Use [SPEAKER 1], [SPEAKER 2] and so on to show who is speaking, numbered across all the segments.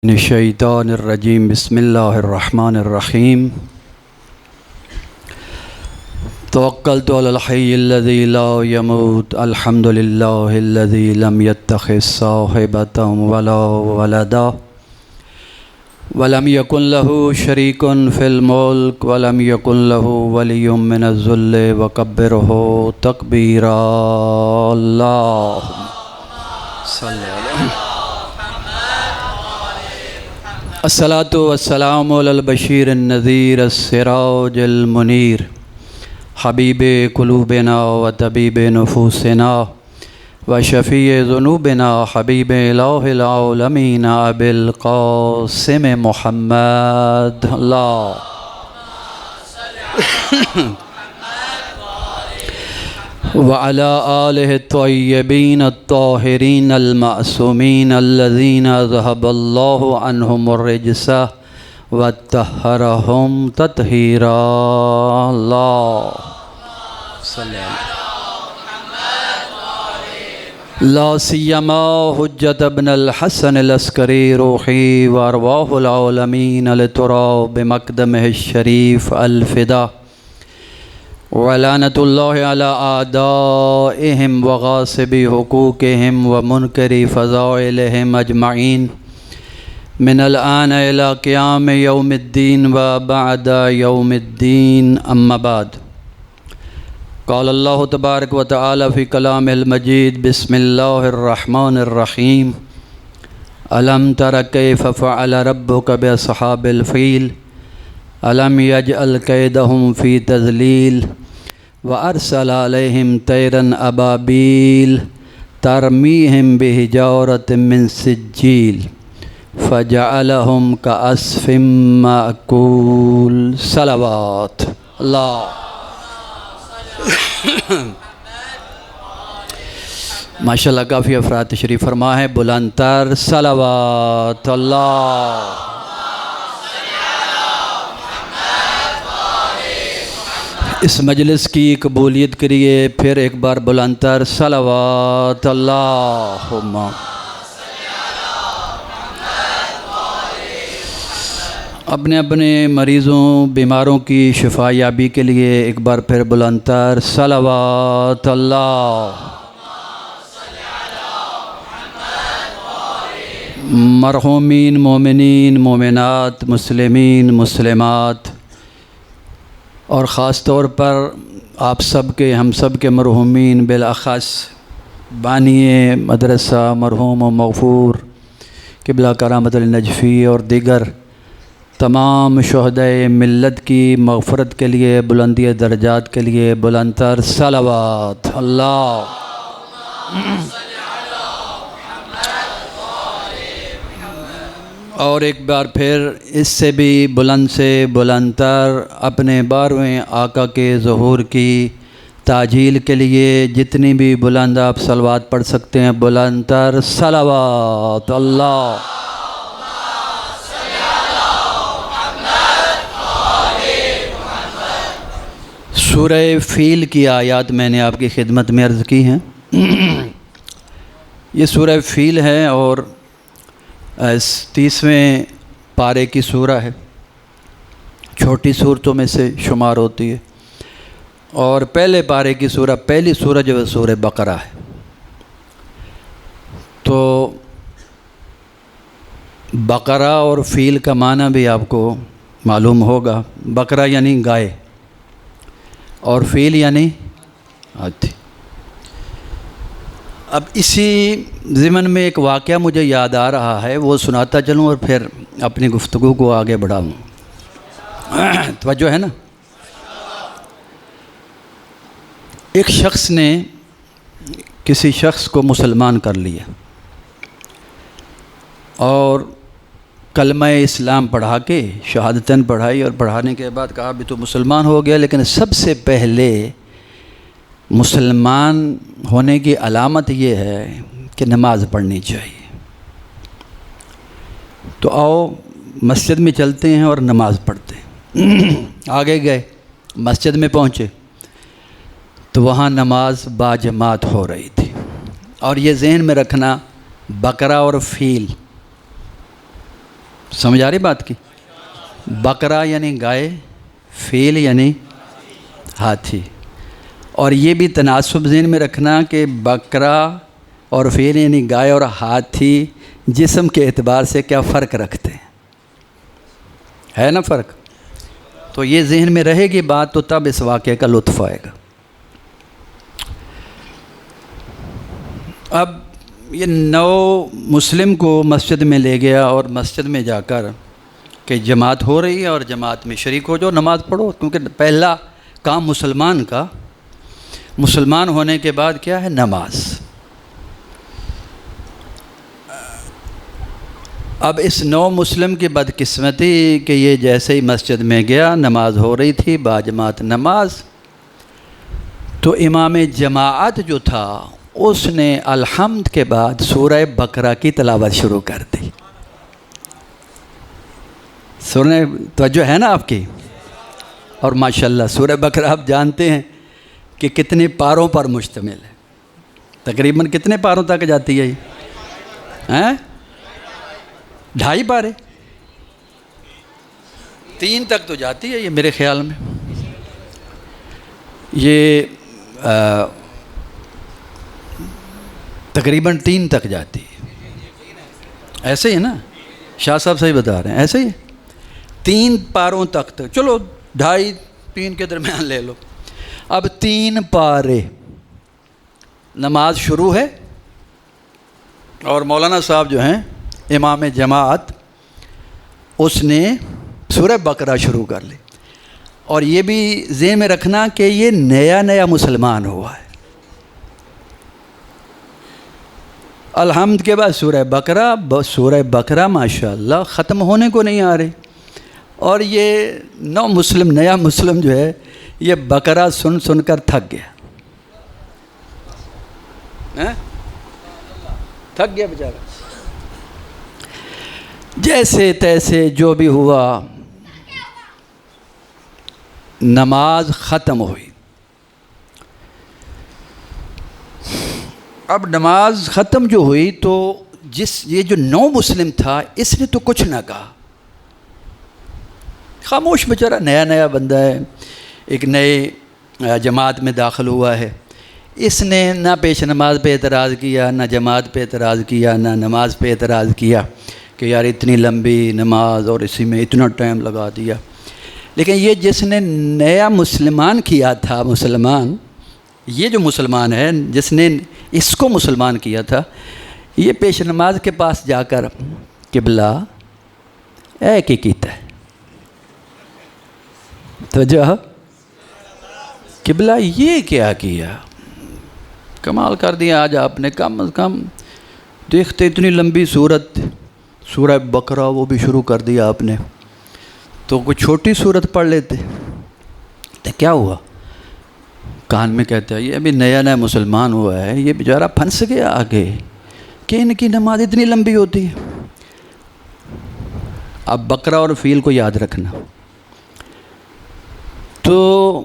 [SPEAKER 1] من الشیطان الرجیم بسم اللہ الرحمن الرحیم توکلت علی الحی الذی لا يموت الحمد للہ الذی لم يتخذ صاحبة ولا ولدا ولم یکن له شریک فی الملک ولم یکن له ولی من الذل وکبرہ تکبیرا اللہم صلی علیہ الصلاۃ والسلام علی البشیر النذیر السراج المنیر حبیب قلوبنا و طبیب نفوسنا و شفیع ذنوبنا حبیب الہ العالمین ابی القاسم محمد اللہ وعلى آلہ الطیبین الطاہرین المعصومین الذین ذهب اللہ عنہم الرجس وطہرہم تطہیرا اللہ صلی لا سیما حجت ابن الحسن العسکری روحی وارواح العالمین لترا بمقدمہ الشریف الفدا ولعنۃ اللہ علی اعدائہم وغاصبی حقوقہم ومنکری فضائلہم اجمعین من الآن الی قیام یوم الدین وبعد یوم الدین اما بعد قال اللہ تبارک و تعالی فی کلام المجید بسم اللہ الرحمن الرحیم الم تر کیف فعل ربک باصحاب الفیل الم یجعل کیدہم فی تضلیل وارسل علیہم طیرا ابابیل ترمیہم بحجارۃ من سجیل فجعلہم کعصف مأکول صلوات اللہ ماشاءاللہ کافی افراد تشریف فرما ہے بلند تر صلوات اللہ اس مجلس کی قبولیت کریے پھر ایک بار بلند تر صلوات اللہم اپنے اپنے مریضوں بیماروں کی شفا یابی کے لیے ایک بار پھر بلند تر صلوات اللہ مرحومین مومنین مومنات مسلمین مسلمات اور خاص طور پر آپ سب کے ہم سب کے مرحومین بالاخص بانی مدرسہ مرحوم و مغفور قبلہ کرامت النجفی اور دیگر تمام شہدائے ملت کی مغفرت کے لیے بلندی درجات کے لیے بلند تر صلوات اللہ اور ایک بار پھر اس سے بھی بلند سے بلند تر اپنے 12ویں آقا کے ظہور کی تعجیل کے لیے جتنی بھی بلند آپ صلوات پڑھ سکتے ہیں بلند تر صلوات اللہ سورہ فیل کی آیات میں نے آپ کی خدمت میں عرض کی ہیں یہ سورہ فیل ہے اور 30ویں پارے کی سورہ ہے چھوٹی سورتوں میں سے شمار ہوتی ہے اور پہلے پارے کی سورہ پہلی سورہ جو ہے سورہ بقرہ ہے تو بقرہ اور فیل کا معنی بھی آپ کو معلوم ہوگا بقرہ یعنی گائے اور فیل یعنی ہاتھی اب اسی ضمن میں ایک واقعہ مجھے یاد آ رہا ہے وہ سناتا چلوں اور پھر اپنی گفتگو کو آگے بڑھاؤں توجہ ہے نا ایک شخص نے کسی شخص کو مسلمان کر لیا اور کلمہ اسلام پڑھا کے شہادتاً پڑھائی اور پڑھانے کے بعد کہا بھی تو مسلمان ہو گیا لیکن سب سے پہلے مسلمان ہونے کی علامت یہ ہے کہ نماز پڑھنی چاہیے تو آؤ مسجد میں چلتے ہیں اور نماز پڑھتے ہیں آگے گئے مسجد میں پہنچے تو وہاں نماز باجماعت ہو رہی تھی اور یہ ذہن میں رکھنا بقرہ اور فیل سمجھ آ رہی بات کی؟ بکرا یعنی گائے، فیل یعنی ہاتھی. اور یہ بھی تناسب ذہن میں رکھنا کہ بکرا اور فیل یعنی گائے اور ہاتھی جسم کے اعتبار سے کیا فرق رکھتے ہیں، ہے نا فرق؟ تو یہ ذہن میں رہے گی بات تو تب اس واقعے کا لطف آئے گا. اب یہ 9 مسلم کو مسجد میں لے گیا اور مسجد میں جا کر کہ جماعت ہو رہی ہے اور جماعت میں شریک ہو جاؤ، نماز پڑھو. کیونکہ پہلا کام مسلمان کا، مسلمان ہونے کے بعد کیا ہے؟ نماز. اب اس 9 مسلم کی بدقسمتی کہ یہ جیسے ہی مسجد میں گیا، نماز ہو رہی تھی، باجماعت نماز، تو امام جماعت جو تھا اس نے الحمد کے بعد سورہ بقرہ کی تلاوت شروع کر دی. سننے توجہ ہے نا آپ کی؟ اور ماشاءاللہ سورہ بقرہ آپ جانتے ہیں کہ کتنے پاروں پر مشتمل ہے، تقریباً کتنے پاروں تک جاتی ہے یہ؟ 2.5 پارے، 3 تک تو جاتی ہے یہ میرے خیال میں. یہ تقریباً 3 تک جاتی ہے. ایسے ہی ہے نا؟ شاہ صاحب صحیح بتا رہے ہیں، ایسے ہی 3 پاروں تک چلو 2.5 3 کے درمیان لے لو. اب 3 پارے نماز شروع ہے اور مولانا صاحب جو ہیں امام جماعت اس نے سورہ بقرہ شروع کر لی. اور یہ بھی ذہن میں رکھنا کہ یہ نیا مسلمان ہوا ہے. الحمد کے بعد سورہ بقرہ ماشاءاللہ ختم ہونے کو نہیں آ رہی. اور یہ نیا مسلم جو ہے یہ بقرہ سن کر تھک گیا، تھک گیا بیچارہ. جیسے تیسے جو بھی ہوا نماز ختم ہوئی. اب نماز ختم جو ہوئی تو یہ جو 9 مسلم تھا اس نے تو کچھ نہ کہا، خاموش بیچارہ، نیا بندہ ہے، ایک نئے جماعت میں داخل ہوا ہے. اس نے نہ پیش نماز پہ اعتراض کیا، نہ جماعت پہ اعتراض کیا، نہ نماز پہ اعتراض کیا کہ یار اتنی لمبی نماز اور اسی میں اتنا ٹائم لگا دیا. لیکن یہ جس نے نیا مسلمان کیا تھا، یہ جو مسلمان ہے جس نے اس کو مسلمان کیا تھا، یہ پیش نماز کے پاس جا کر قبلہ اے کی کیتا ہے تو جو قبلہ یہ کیا کیا، کمال کر دیا آج آپ نے. کم از کم دیکھتے اتنی لمبی سورہ بقرہ وہ بھی شروع کر دیا آپ نے، تو کوئی چھوٹی سورت پڑھ لیتے. تو کیا ہوا؟ کان میں کہتا ہے یہ ابھی نیا مسلمان ہوا ہے، یہ بیچارہ پھنس گیا آگے کہ ان کی نماز اتنی لمبی ہوتی ہے. اب بقرہ اور فیل کو یاد رکھنا. تو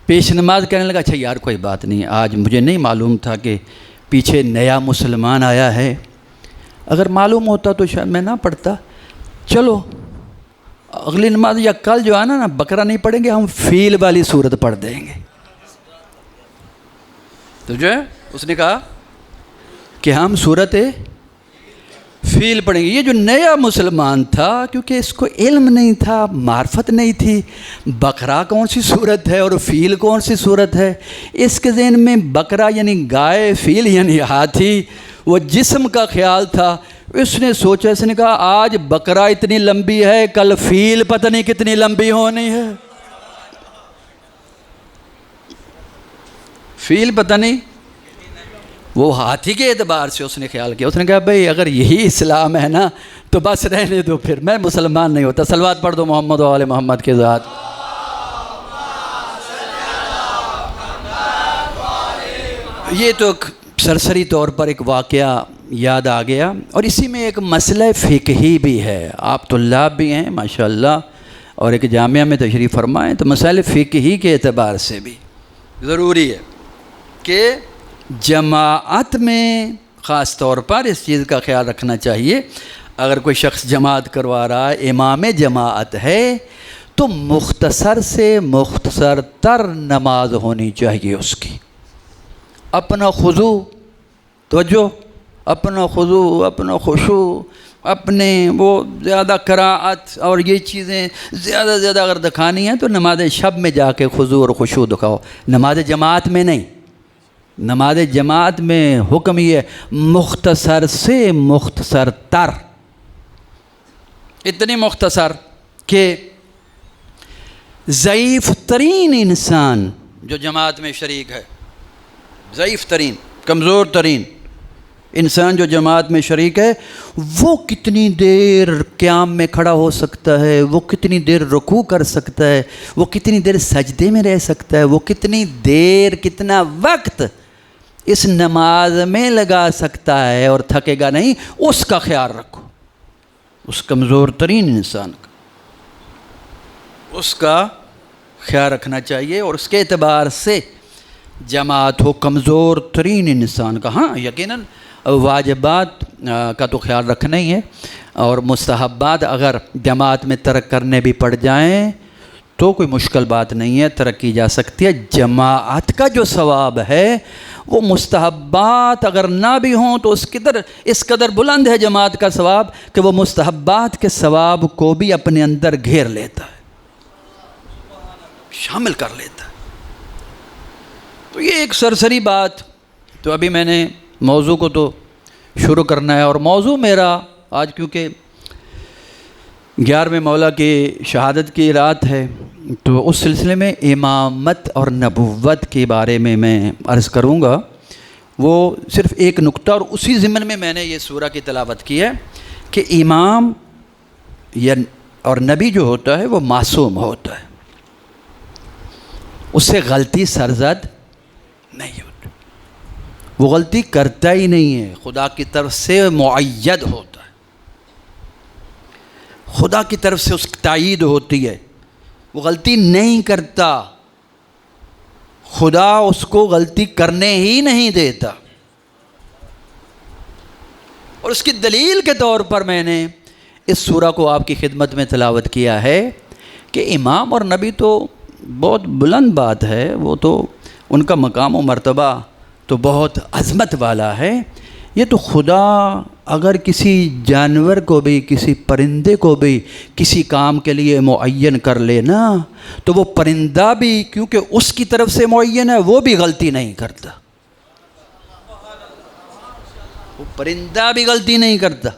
[SPEAKER 1] پیش نماز کہنے لگا اچھا یار کوئی بات نہیں، آج مجھے نہیں معلوم تھا کہ پیچھے نیا مسلمان آیا ہے، اگر معلوم ہوتا تو شاید میں نہ پڑھتا. چلو اگلی نماز یا کل جو آنا نا بقرہ نہیں پڑھیں گے، ہم فیل والی صورت پڑھ دیں گے. تو جو ہے اس نے کہا کہ ہم صورت فیل پڑھیں گے. یہ جو نیا مسلمان تھا کیونکہ اس کو علم نہیں تھا، معرفت نہیں تھی بقرہ کون سی صورت ہے اور فیل کون سی صورت ہے، اس کے ذہن میں بقرہ یعنی گائے، فیل یعنی ہاتھی، وہ جسم کا خیال تھا. اس نے سوچا، اس نے کہا آج بقرہ اتنی لمبی ہے، کل فیل پتہ نہیں کتنی لمبی ہونی ہے. فیل پتہ نہیں، وہ ہاتھی کے اعتبار سے اس نے خیال کیا. اس نے کہا بھئی اگر یہی اسلام ہے نا تو بس رہنے دو، پھر میں مسلمان نہیں ہوتا. صلوات پڑھ دو محمد و آل محمد کے ذات. یہ تو سرسری طور پر ایک واقعہ یاد آ گیا، اور اسی میں ایک مسئلہ فقہی بھی ہے. آپ طلاب بھی ہیں ماشاءاللہ اور ایک جامعہ میں تشریف فرمائیں، تو مسائل فقہی کے اعتبار سے بھی ضروری ہے کہ جماعت میں خاص طور پر اس چیز کا خیال رکھنا چاہیے. اگر کوئی شخص جماعت کروا رہا ہے، امام جماعت ہے، تو مختصر سے مختصر تر نماز ہونی چاہیے اس کی۔ اپنا خضوع، توجہ، اپنا خضوع، اپنا خشوع، اپنے وہ زیادہ قرائت اور یہ چیزیں زیادہ اگر دکھانی ہیں تو نماز شب میں جا کے خضوع اور خشوع دکھاؤ، نماز جماعت میں نہیں۔ نماز جماعت میں حکم یہ ہے مختصر سے مختصر تر، اتنی مختصر کہ ضعیف ترین انسان جو جماعت میں شریک ہے، ضعیف ترین، کمزور ترین انسان جو جماعت میں شریک ہے، وہ کتنی دیر قیام میں کھڑا ہو سکتا ہے، وہ کتنی دیر رکوع کر سکتا ہے، وہ کتنی دیر سجدے میں رہ سکتا ہے، وہ کتنی دیر، کتنا وقت اس نماز میں لگا سکتا ہے اور تھکے گا نہیں، اس کا خیال رکھو، اس کمزور ترین انسان کا، اس کا خیال رکھنا چاہیے، اور اس کے اعتبار سے جماعت ہو کمزور ترین انسان کا۔ ہاں یقیناً واجبات کا تو خیال رکھنا ہی ہے، اور مستحبات اگر جماعت میں ترک کرنے بھی پڑ جائیں تو کوئی مشکل بات نہیں ہے، ترک کی جا سکتی ہے۔ جماعت کا جو ثواب ہے وہ مستحبات اگر نہ بھی ہوں تو اس قدر بلند ہے جماعت کا ثواب کہ وہ مستحبات کے ثواب کو بھی اپنے اندر گھیر لیتا ہے، شامل کر لیتا ہے۔ تو یہ ایک سرسری بات، تو ابھی میں نے موضوع کو تو شروع کرنا ہے، اور موضوع میرا آج کیونکہ 11ویں مولا کی شہادت کی رات ہے، تو اس سلسلے میں امامت اور نبوت کے بارے میں عرض کروں گا۔ وہ صرف ایک نقطہ، اور اسی ضمن میں میں نے یہ سورہ کی تلاوت کی ہے کہ امام اور نبی جو ہوتا ہے وہ معصوم ہوتا ہے، اس سے غلطی سرزد نہیں ہوتی، وہ غلطی کرتا ہی نہیں ہے، خدا کی طرف سے مؤید ہوتا ہے، خدا کی طرف سے اس کی تائید ہوتی ہے، وہ غلطی نہیں کرتا، خدا اس کو غلطی کرنے ہی نہیں دیتا۔ اور اس کی دلیل کے طور پر میں نے اس سورہ کو آپ کی خدمت میں تلاوت کیا ہے کہ امام اور نبی تو بہت بلند بات ہے، وہ تو ان کا مقام و مرتبہ تو بہت عظمت والا ہے۔ یہ تو خدا اگر کسی جانور کو بھی، کسی پرندے کو بھی کسی کام کے لیے معین کر لینا تو وہ پرندہ بھی کیونکہ اس کی طرف سے معین ہے وہ بھی غلطی نہیں کرتا، وہ پرندہ بھی غلطی نہیں کرتا،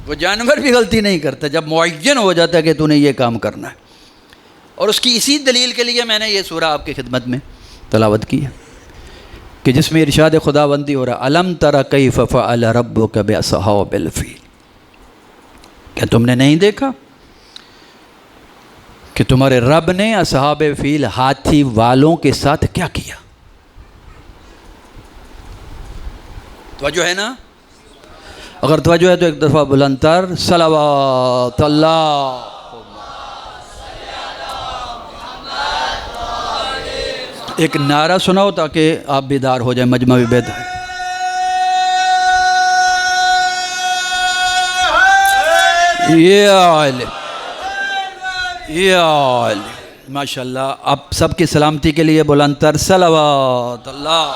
[SPEAKER 1] وہ جانور بھی غلطی نہیں کرتا جب معین ہو جاتا ہے کہ تو نے یہ کام کرنا ہے۔ اور اس کی اسی دلیل کے لیے میں نے یہ سورہ آپ کی خدمت میں تلاوت کی ہے کہ جس میں ارشاد خداوندی ہو رہا الم تر کیف فعل ربک باصحاب الفیل، کیا تم نے نہیں دیکھا کہ تمہارے رب نے اصحاب فیل ہاتھی والوں کے ساتھ کیا کیا؟ توجہ ہے نا؟ اگر توجہ ہے تو ایک دفعہ بلند تر صلوات اللہ۔ ایک نعرہ سناؤ تاکہ آپ بیدار ہو جائیں، مجمع بھی بیدار۔ یا علی یا علی، ماشاءاللہ۔ آپ سب کی سلامتی کے لیے بلند تر صلوات اللہ۔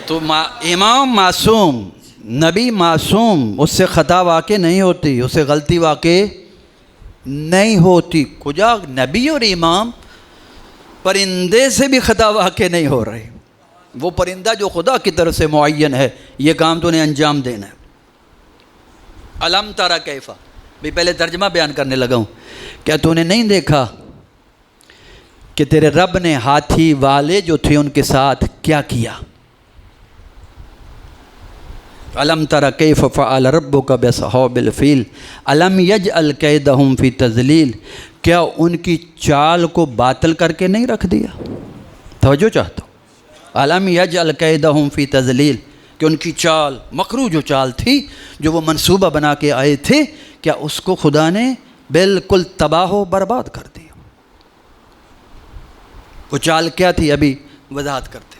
[SPEAKER 1] تو امام معصوم، نبی معصوم، اس سے خطا واقع نہیں ہوتی، اس سے غلطی واقع نہیں ہوتی۔ کجا نبی اور امام پرندے سے بھی خطا واقع نہیں ہو رہے، وہ پرندہ جو خدا کی طرف سے معین ہے، یہ کام تو نے انجام دینا ہے۔ الم ترى کیف، بھی پہلے ترجمہ بیان کرنے لگا ہوں، کیا تو نے نہیں دیکھا کہ تیرے رب نے ہاتھی والے جو تھے ان کے ساتھ کیا کیا؟ الم تر کیف فعل ربک باصحاب الفیل الم یجعل کیدہم فی تضلیل، کیا ان کی چال کو باطل کر کے نہیں رکھ دیا؟ توجہ چاہتا ہوں، الم یجعل کیدہم فی تضلیل، کہ ان کی چال، مکروہ جو چال تھی جو وہ منصوبہ بنا کے آئے تھے، کیا اس کو خدا نے بالکل تباہ و برباد کر دیا؟ وہ چال کیا تھی ابھی وضاحت کرتے۔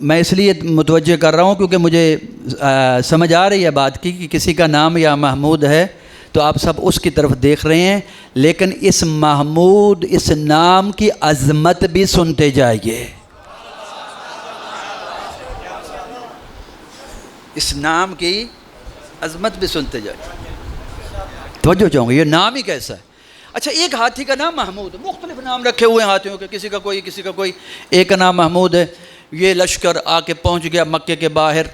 [SPEAKER 1] میں اس لیے متوجہ کر رہا ہوں کیونکہ مجھے سمجھ آ رہی ہے بات کی کہ کسی کا نام یا محمود ہے تو آپ سب اس کی طرف دیکھ رہے ہیں، لیکن اس محمود اس نام کی عظمت بھی سنتے جائیے، اس نام کی عظمت بھی سنتے جائیے۔ توجہ چاہوں گا، یہ نام ہی کیسا ہے۔ اچھا، ایک ہاتھی کا نام محمود، مختلف نام رکھے ہوئے ہیں ہاتھیوں کے، کسی کا کوئی، ایک کا نام محمود ہے۔ یہ لشکر آ کے پہنچ گیا مکے کے باہر،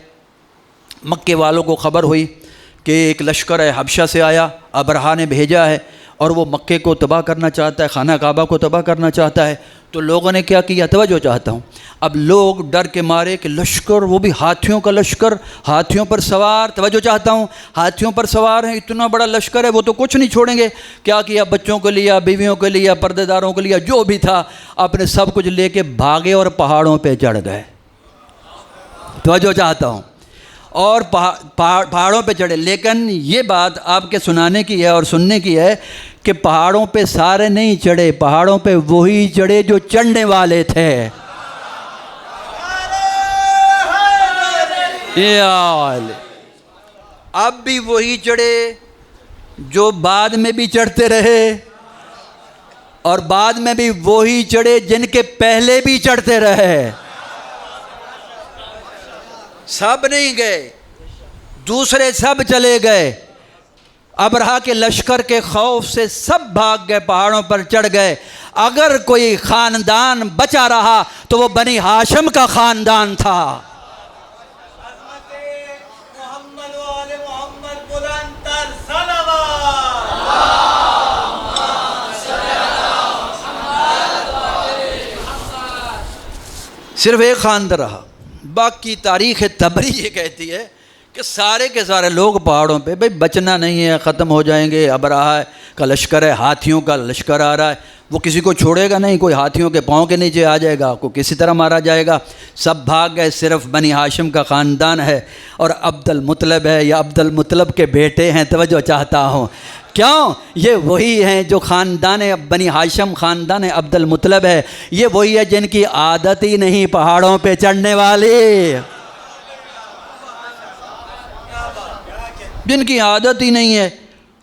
[SPEAKER 1] مکے والوں کو خبر ہوئی کہ ایک لشکر ہے حبشہ سے آیا، ابرہا نے بھیجا ہے اور وہ مکے کو تباہ کرنا چاہتا ہے، خانہ کعبہ کو تباہ کرنا چاہتا ہے۔ تو لوگوں نے کیا کیا، توجہ چاہتا ہوں، اب لوگ ڈر کے مارے کہ لشکر، وہ بھی ہاتھیوں کا لشکر، ہاتھیوں پر سوار، توجہ چاہتا ہوں، ہاتھیوں پر سوار ہیں، اتنا بڑا لشکر ہے، وہ تو کچھ نہیں چھوڑیں گے۔ کیا بچوں کو لیا، بیویوں کو لیا، پردے داروں کو لیا، جو بھی تھا اپنے سب کچھ لے کے بھاگے اور پہاڑوں پہ چڑھ گئے۔ توجہ چاہتا ہوں، اور پہاڑوں پہ چڑھے۔ لیکن یہ بات آپ کے سنانے کی ہے اور سننے کی ہے کہ پہاڑوں پہ سارے نہیں چڑھے، پہاڑوں پہ وہی چڑھے جو چڑھنے والے تھے۔ اب بھی وہی چڑھے جو بعد میں بھی چڑھتے رہے، اور بعد میں بھی وہی چڑھے جن کے پہلے بھی چڑھتے رہے۔ سب نہیں گئے، دوسرے سب چلے گئے۔ ابرہا کے لشکر کے خوف سے سب بھاگ گئے، پہاڑوں پر چڑھ گئے۔ اگر کوئی خاندان بچا رہا تو وہ بنی ہاشم کا خاندان تھا۔ صرف ایک خاندان رہا، باقی تاریخ طبری یہ کہتی ہے کہ سارے کے سارے لوگ پہاڑوں پہ، بھئی بچنا نہیں ہے، ختم ہو جائیں گے۔ ابرہا کا لشکر ہے، ہاتھیوں کا لشکر آ رہا ہے، وہ کسی کو چھوڑے گا نہیں، کوئی ہاتھیوں کے پاؤں کے نیچے آ جائے گا، کوئی کسی طرح مارا جائے گا۔ سب بھاگ گئے، صرف بنی ہاشم کا خاندان ہے، اور عبد المطلب ہے یا عبد المطلب کے بیٹے ہیں۔ توجہ چاہتا ہوں، کیوں؟ یہ وہی ہیں جو خاندان بنی ہاشم، خاندان عبد المطلب ہے، یہ وہی ہے جن کی عادت ہی نہیں پہاڑوں پہ چڑھنے والی، جن کی عادت ہی نہیں ہے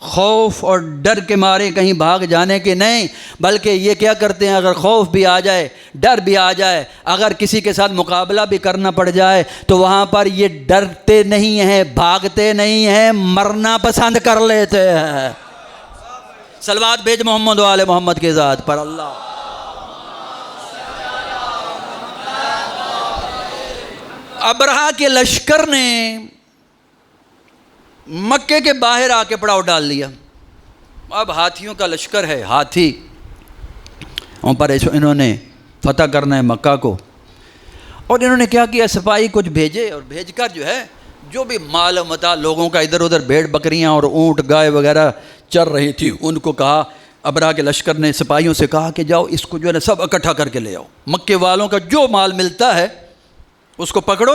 [SPEAKER 1] خوف اور ڈر کے مارے کہیں بھاگ جانے کے، نہیں، بلکہ یہ کیا کرتے ہیں، اگر خوف بھی آ جائے، ڈر بھی آ جائے، اگر کسی کے ساتھ مقابلہ بھی کرنا پڑ جائے تو وہاں پر یہ ڈرتے نہیں ہیں، بھاگتے نہیں ہیں، مرنا پسند کر لیتے ہیں۔ صلوات بھیج محمد و آل محمد کی ذات پر۔ اللہ ابرہا کے لشکر نے مکے کے باہر آ کے پڑاؤ ڈال لیا۔ اب ہاتھیوں کا لشکر ہے، ہاتھی ان پر انہوں نے فتح کرنا ہے مکہ کو، اور انہوں نے کیا کیا، سپاہی کچھ بھیجے، اور بھیج کر جو ہے جو بھی مال و متاع لوگوں کا ادھر ادھر بھیڑ بکریاں اور اونٹ گائے وغیرہ چر رہی تھی، ان کو کہا، ابرہا کے لشکر نے سپاہیوں سے کہا کہ جاؤ اس کو جو ہے نا سب اکٹھا کر کے لے آؤ، مکے والوں کا جو مال ملتا ہے اس کو پکڑو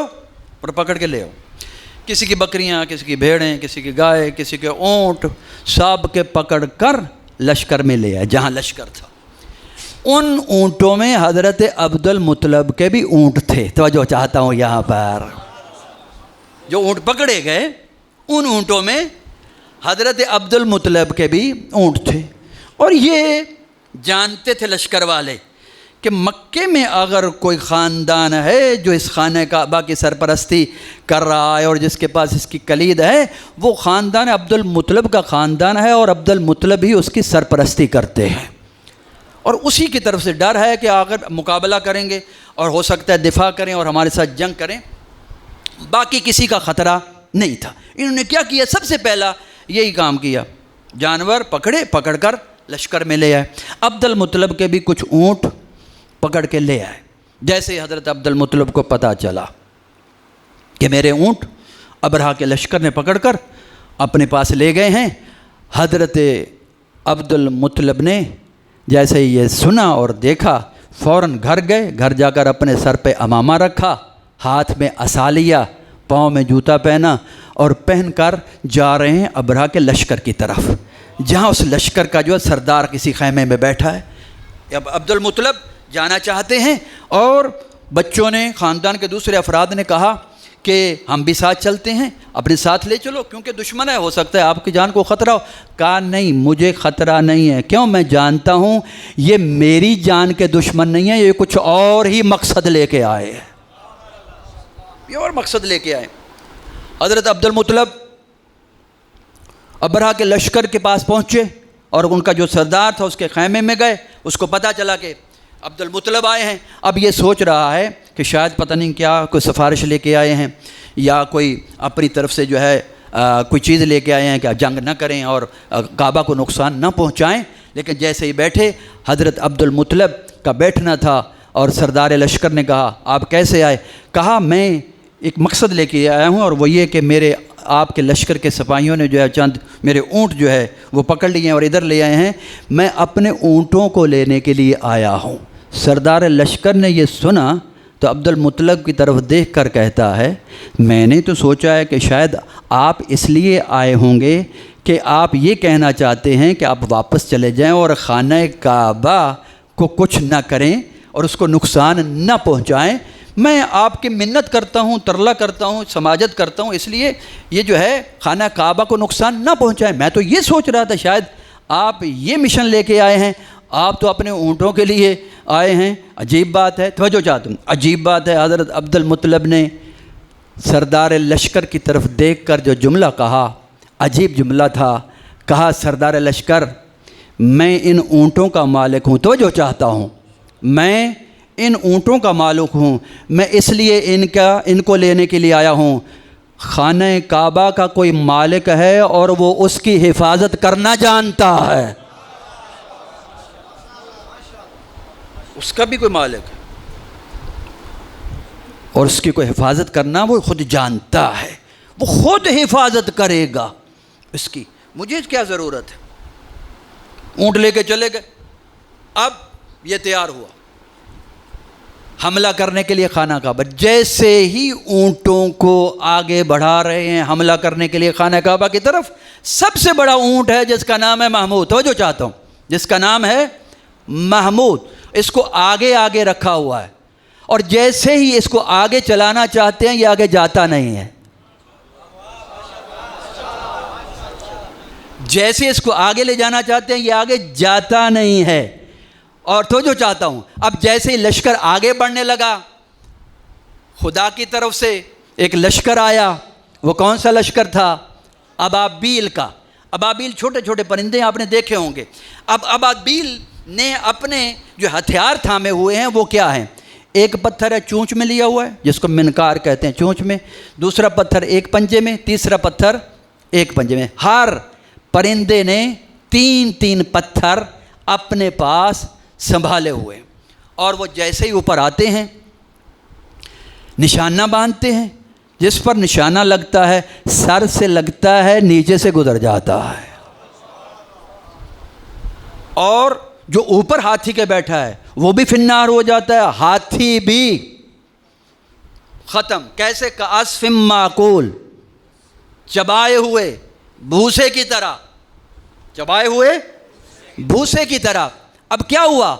[SPEAKER 1] اور پکڑ کے لے آؤ۔ کسی کی بکریاں، کسی کی بھیڑیں، کسی کی گائے، کسی کے اونٹ، سب کے پکڑ کر لشکر میں لے آئے جہاں لشکر تھا۔ ان اونٹوں میں حضرت عبد المطلب کے بھی اونٹ تھے۔ توجہ چاہتا ہوں، یہاں پر جو اونٹ پکڑے گئے ان اونٹوں میں حضرت عبد المطلب کے بھی اونٹ تھے، اور یہ جانتے تھے لشکر والے کہ مکے میں اگر کوئی خاندان ہے جو اس خانہ کعبہ کی سرپرستی کر رہا ہے اور جس کے پاس اس کی کلید ہے، وہ خاندان عبد المطلب کا خاندان ہے، اور عبد المطلب ہی اس کی سرپرستی کرتے ہیں، اور اسی کی طرف سے ڈر ہے کہ اگر مقابلہ کریں گے اور ہو سکتا ہے دفاع کریں اور ہمارے ساتھ جنگ کریں، باقی کسی کا خطرہ نہیں تھا۔ انہوں نے کیا کیا، سب سے پہلا یہی کام کیا، جانور پکڑے، پکڑ کر لشکر میں لے آئے۔ عبد المطلب کے بھی کچھ اونٹ پکڑ کے لے آئے۔ جیسے حضرت عبد المطلب کو پتہ چلا کہ میرے اونٹ ابرہا کے لشکر نے پکڑ کر اپنے پاس لے گئے ہیں، حضرت عبد المطلب نے جیسے یہ سنا اور دیکھا، فوراً گھر گئے، گھر جا کر اپنے سر پہ امامہ رکھا، ہاتھ میں عصا لیا، پاؤں میں جوتا پہنا، اور پہن کر جا رہے ہیں ابرہا کے لشکر کی طرف، جہاں اس لشکر کا جو ہے سردار کسی خیمے میں بیٹھا ہے۔ اب عبد المطلب جانا چاہتے ہیں، اور بچوں نے، خاندان کے دوسرے افراد نے کہا کہ ہم بھی ساتھ چلتے ہیں، اپنے ساتھ لے چلو کیونکہ دشمن ہے، ہو سکتا ہے آپ کی جان کو خطرہ ہو۔ کہا نہیں، مجھے خطرہ نہیں ہے، کیوں؟ میں جانتا ہوں یہ میری جان کے دشمن نہیں ہیں، یہ کچھ اور ہی مقصد لے کے آئے ہیں، یہ اور مقصد لے کے آئے۔ حضرت عبد المطلب ابرہہ کے لشکر کے پاس پہنچے اور ان کا جو سردار تھا اس کے خیمے میں گئے، اس کو پتہ چلا کہ عبد المطلب آئے ہیں۔ اب یہ سوچ رہا ہے کہ شاید پتہ نہیں کیا کوئی سفارش لے کے آئے ہیں یا کوئی اپنی طرف سے جو ہے کوئی چیز لے کے آئے ہیں کہ جنگ نہ کریں اور کعبہ کو نقصان نہ پہنچائیں۔ لیکن جیسے ہی بیٹھے، حضرت عبد المطلب کا بیٹھنا تھا اور سردار لشکر نے کہا آپ کیسے آئے؟ کہا میں ایک مقصد لے کے آیا ہوں اور وہ یہ کہ میرے آپ کے لشکر کے سپاہیوں نے جو ہے چند میرے اونٹ جو ہے وہ پکڑ لیے ہیں اور ادھر لے آئے ہیں، میں اپنے اونٹوں کو لینے کے لیے آیا ہوں۔ سردار لشکر نے یہ سنا تو عبد المطلب کی طرف دیکھ کر کہتا ہے میں نے تو سوچا ہے کہ شاید آپ اس لیے آئے ہوں گے کہ آپ یہ کہنا چاہتے ہیں کہ آپ واپس چلے جائیں اور خانہ کعبہ کو کچھ نہ کریں اور اس کو نقصان نہ پہنچائیں۔ میں آپ کی منت کرتا ہوں، ترلا کرتا ہوں، سماجت کرتا ہوں، اس لیے یہ جو ہے خانہ کعبہ کو نقصان نہ پہنچائیں۔ میں تو یہ سوچ رہا تھا شاید آپ یہ مشن لے کے آئے ہیں، آپ تو اپنے اونٹوں کے لیے آئے ہیں۔ عجیب بات ہے، توجہ چاہتا ہوں، عجیب بات ہے۔ حضرت عبد المطلب نے سردار لشکر کی طرف دیکھ کر جو جملہ کہا، عجیب جملہ تھا۔ کہا سردار لشکر میں ان اونٹوں کا مالک ہوں، توجہ چاہتا ہوں، میں ان اونٹوں کا مالک ہوں، میں اس لیے ان کو لینے کے لیے آیا ہوں۔ خانہ کعبہ کا کوئی مالک ہے اور وہ اس کی حفاظت کرنا جانتا ہے، اس کا بھی کوئی مالک ہے اور اس کی کوئی حفاظت کرنا وہ خود جانتا ہے، وہ خود حفاظت کرے گا اس کی، مجھے کیا ضرورت ہے۔ اونٹ لے کے چلے گئے۔ اب یہ تیار ہوا حملہ کرنے کے لیے خانہ کعبہ۔ جیسے ہی اونٹوں کو آگے بڑھا رہے ہیں حملہ کرنے کے لیے خانہ کعبہ کی طرف، سب سے بڑا اونٹ ہے جس کا نام ہے محمود، توجہ چاہتا ہوں، جس کا نام ہے محمود، اس کو آگے آگے رکھا ہوا ہے اور جیسے ہی اس کو آگے چلانا چاہتے ہیں یہ آگے جاتا نہیں ہے، جیسے اس کو آگے لے جانا چاہتے ہیں یہ آگے جاتا نہیں ہے۔ اور توجہ چاہتا ہوں، اب جیسے ہی لشکر آگے بڑھنے لگا، خدا کی طرف سے ایک لشکر آیا۔ وہ کون سا لشکر تھا؟ ابابیل کا۔ ابابیل چھوٹے چھوٹے پرندے آپ نے دیکھے ہوں گے۔ اب ابابیل نے اپنے جو ہتھیار تھامے ہوئے ہیں وہ کیا ہیں؟ ایک پتھر ہے چونچ میں لیا ہوا ہے جس کو منکار کہتے ہیں، چونچ میں، دوسرا پتھر ایک پنجے میں، تیسرا پتھر ایک پنجے میں۔ ہر پرندے نے تین تین پتھر اپنے پاس سنبھالے ہوئے اور وہ جیسے ہی اوپر آتے ہیں نشانہ باندھتے ہیں، جس پر نشانہ لگتا ہے سر سے لگتا ہے نیچے سے گزر جاتا ہے، اور جو اوپر ہاتھی کے بیٹھا ہے وہ بھی فنار ہو جاتا ہے، ہاتھی بھی ختم۔ کیسے؟ کعصف معقول، چبائے ہوئے بھوسے کی طرح، چبائے ہوئے بھوسے کی طرح۔ اب کیا ہوا؟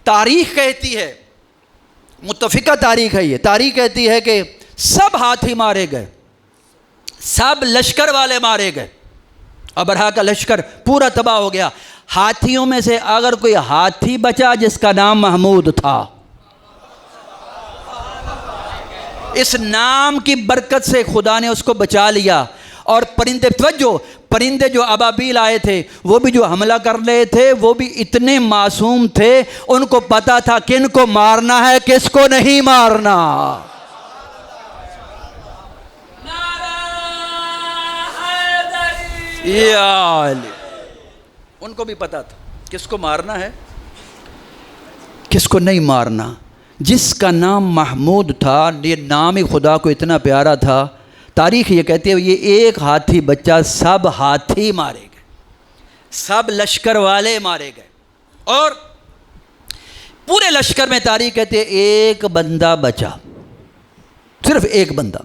[SPEAKER 1] تاریخ کہتی ہے، متفقہ تاریخ ہے یہ، تاریخ کہتی ہے کہ سب ہاتھی مارے گئے، سب لشکر والے مارے گئے، ابرہہ کا لشکر پورا تباہ ہو گیا۔ ہاتھیوں میں سے اگر کوئی ہاتھی بچا جس کا نام محمود تھا، اس نام کی برکت سے خدا نے اس کو بچا لیا۔ اور پرندے، توجہ، پرندے جو ابابیل آئے تھے وہ بھی جو حملہ کر رہے تھے وہ بھی اتنے معصوم تھے، ان کو پتا تھا کن کو مارنا ہے کس کو نہیں مارنا۔ یا علی، ان کو بھی پتا تھا کس کو مارنا ہے کس کو نہیں مارنا۔ جس کا نام محمود تھا، یہ نام ہی خدا کو اتنا پیارا تھا، تاریخ یہ کہتی ہے یہ ایک ہاتھی بچہ سب ہاتھی مارے گئے، سب لشکر والے مارے گئے، اور پورے لشکر میں تاریخ کہتی ہے ایک بندہ بچا، صرف ایک بندہ۔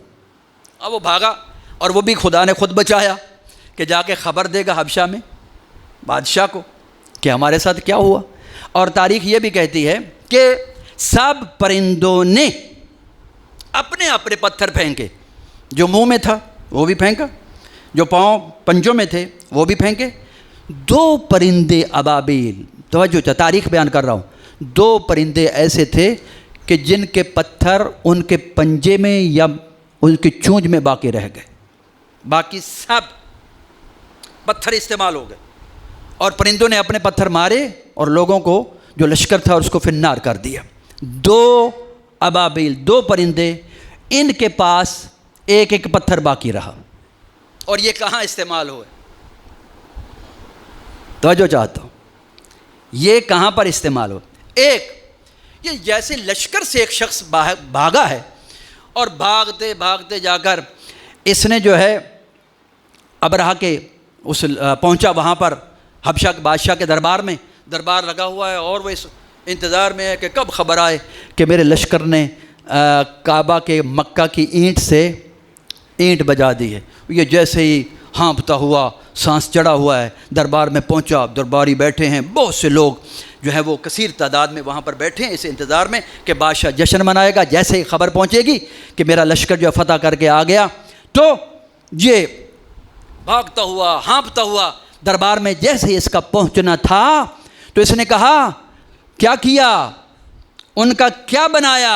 [SPEAKER 1] اب وہ بھاگا اور وہ بھی خدا نے خود بچایا کہ جا کے خبر دے گا حبشہ میں بادشاہ کو کہ ہمارے ساتھ کیا ہوا۔ اور تاریخ یہ بھی کہتی ہے کہ سب پرندوں نے اپنے اپنے پتھر پھینکے، جو منہ میں تھا وہ بھی پھینکا، جو پاؤں پنجوں میں تھے وہ بھی پھینکے۔ 2 پرندے ابابیل، توجہ تاریخ بیان کر رہا ہوں، 2 پرندے ایسے تھے کہ جن کے پتھر ان کے پنجے میں یا ان کی چونچ میں باقی رہ گئے، باقی سب پتھر استعمال ہو گئے، اور پرندوں نے اپنے پتھر مارے اور لوگوں کو جو لشکر تھا اس کو فنار کر دیا۔ 2 ابابیل، 2 پرندے، ان کے پاس ایک ایک پتھر باقی رہا، اور یہ کہاں استعمال ہوئے؟ توجہ چاہتا ہوں، یہ کہاں پر استعمال ہو؟ ایک یہ جیسے لشکر سے ایک شخص بھاگا ہے، اور بھاگتے بھاگتے جا کر اس نے جو ہے ابرہہ کے پہنچا وہاں پر، حبشہ کے بادشاہ کے دربار میں، دربار لگا ہوا ہے، اور وہ اس انتظار میں ہے کہ کب خبر آئے کہ میرے لشکر نے کعبہ کے مکہ کی اینٹ سے اینٹ بجا دی ہے۔ یہ جیسے ہی ہانپتا ہوا، سانس چڑھا ہوا ہے، دربار میں پہنچا، درباری بیٹھے ہیں، بہت سے لوگ جو ہے وہ کثیر تعداد میں وہاں پر بیٹھے ہیں اس انتظار میں کہ بادشاہ جشن منائے گا۔ جیسے ہی خبر پہنچے گی کہ میرا لشکر جو فتح کر کے آ گیا، تو یہ بھاگتا ہوا، ہانپتا ہوا دربار میں جیسے ہی اس کا پہنچنا تھا تو اس نے کہا کیا کیا؟ ان کا کیا بنایا؟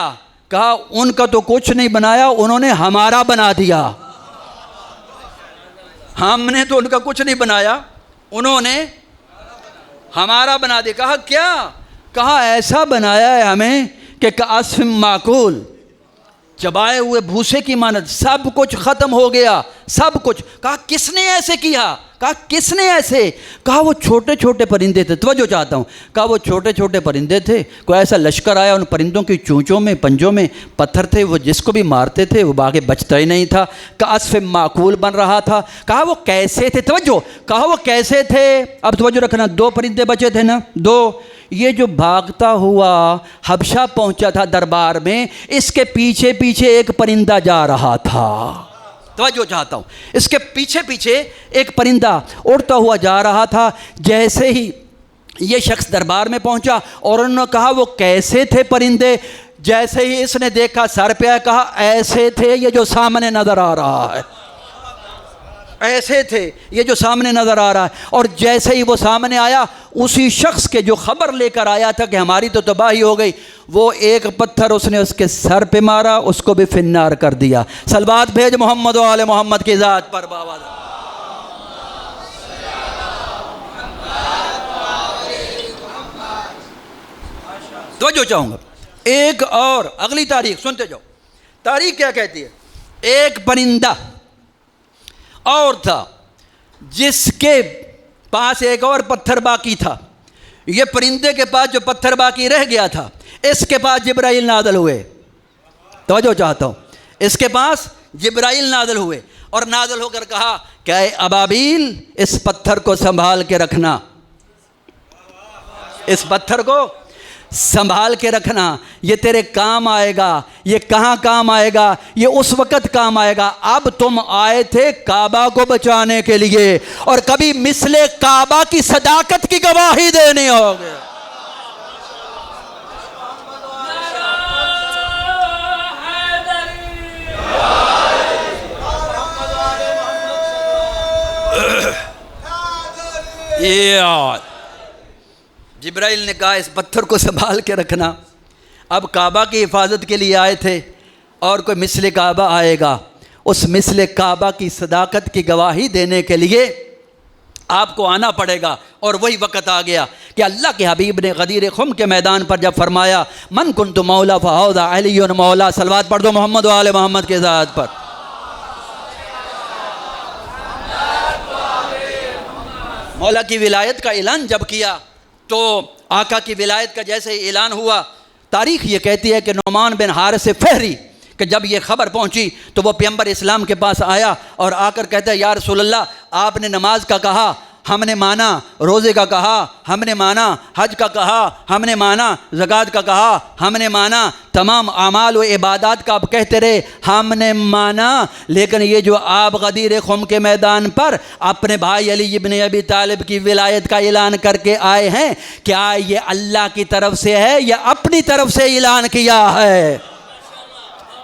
[SPEAKER 1] کہا ان کا تو کچھ نہیں بنایا، انہوں نے ہمارا بنا دیا۔ ہم نے تو ان کا کچھ نہیں بنایا، انہوں نے ہمارا بنا دیا۔ کہا کیا؟ کہا ایسا بنایا ہے ہمیں کہ کعصف ماکول، چبائے ہوئے بھوسے کی مانند، سب کچھ ختم ہو گیا، سب کچھ۔ کہا کس نے ایسے کیا؟ کہا کس نے ایسے؟ کہا وہ چھوٹے چھوٹے پرندے تھے، توجہ چاہتا ہوں، کہا وہ چھوٹے چھوٹے پرندے تھے، کوئی ایسا لشکر آیا، ان پرندوں کی چونچوں میں پنجوں میں پتھر تھے، وہ جس کو بھی مارتے تھے وہ باقی بچتا ہی نہیں تھا، کعصف معقول بن رہا تھا۔ کہا وہ کیسے تھے؟ توجہ، کہا وہ کیسے تھے؟ اب توجہ رکھنا، 2 پرندے بچے تھے نا، 2۔ یہ جو بھاگتا ہوا حبشہ پہنچا تھا دربار میں، اس کے پیچھے پیچھے ایک پرندہ جا رہا تھا، توجہ چاہتا ہوں، اس کے پیچھے پیچھے ایک پرندہ اڑتا ہوا جا رہا تھا۔ جیسے ہی یہ شخص دربار میں پہنچا اور انہوں نے کہا وہ کیسے تھے پرندے، جیسے ہی اس نے دیکھا سر پہ آیا، کہا ایسے تھے یہ جو سامنے نظر آ رہا ہے، ایسے تھے یہ جو سامنے نظر آ رہا ہے۔ اور جیسے ہی وہ سامنے آیا، اسی شخص کے جو خبر لے کر آیا تھا کہ ہماری تو تباہی ہو گئی، وہ ایک پتھر اس نے اس کے سر پہ مارا، اس کو بھی فنار کر دیا۔ صلوات بھیج محمد و آل محمد کی ذات پر باوا۔ توجہ چاہوں گا، ایک اور اگلی تاریخ سنتے جاؤ، تاریخ کیا کہتی ہے؟ ایک پرندہ اور تھا جس کے پاس ایک اور پتھر باقی تھا۔ یہ پرندے کے پاس جو پتھر باقی رہ گیا تھا، اس کے پاس جبرائیل نازل ہوئے، توجہ چاہتا ہوں، اس کے پاس جبرائیل نازل ہوئے اور نازل ہو کر کہا کہ اے ابابیل اس پتھر کو سنبھال کے رکھنا، اس پتھر کو سنبھال کے رکھنا، یہ تیرے کام آئے گا۔ یہ کہاں کام آئے گا؟ یہ اس وقت کام آئے گا، اب تم آئے تھے کعبہ کو بچانے کے لیے، اور کبھی مثل کعبہ کی صداقت کی گواہی دینے ہوگے۔ جبرائیل نے کہا اس پتھر کو سنبھال کے رکھنا۔ اب کعبہ کی حفاظت کے لیے آئے تھے، اور کوئی مثل کعبہ آئے گا، اس مثل کعبہ کی صداقت کی گواہی دینے کے لیے آپ کو آنا پڑے گا۔ اور وہی وقت آ گیا کہ اللہ کے حبیب نے غدیر خم کے میدان پر جب فرمایا من کنت مولا فہذا علی مولا، صلوات پڑھ دو محمد و آل محمد کے ذات پر۔ مولا کی ولایت کا اعلان جب کیا تو آقا کی ولایت کا جیسے ہی اعلان ہوا، تاریخ یہ کہتی ہے کہ نعمان بن حارث فہری کہ جب یہ خبر پہنچی تو وہ پیغمبر اسلام کے پاس آیا اور آ کر کہتا ہے یا رسول اللہ، آپ نے نماز کا کہا، ہم نے مانا، روزے کا کہا ہم نے مانا، حج کا کہا ہم نے مانا، زکوٰۃ کا کہا ہم نے مانا، تمام اعمال و عبادات کا آپ کہتے رہے ہم نے مانا، لیکن یہ جو آپ غدیر خم کے میدان پر اپنے بھائی علی ابن ابی طالب کی ولایت کا اعلان کر کے آئے ہیں، کیا یہ اللہ کی طرف سے ہے یا اپنی طرف سے اعلان کیا ہے؟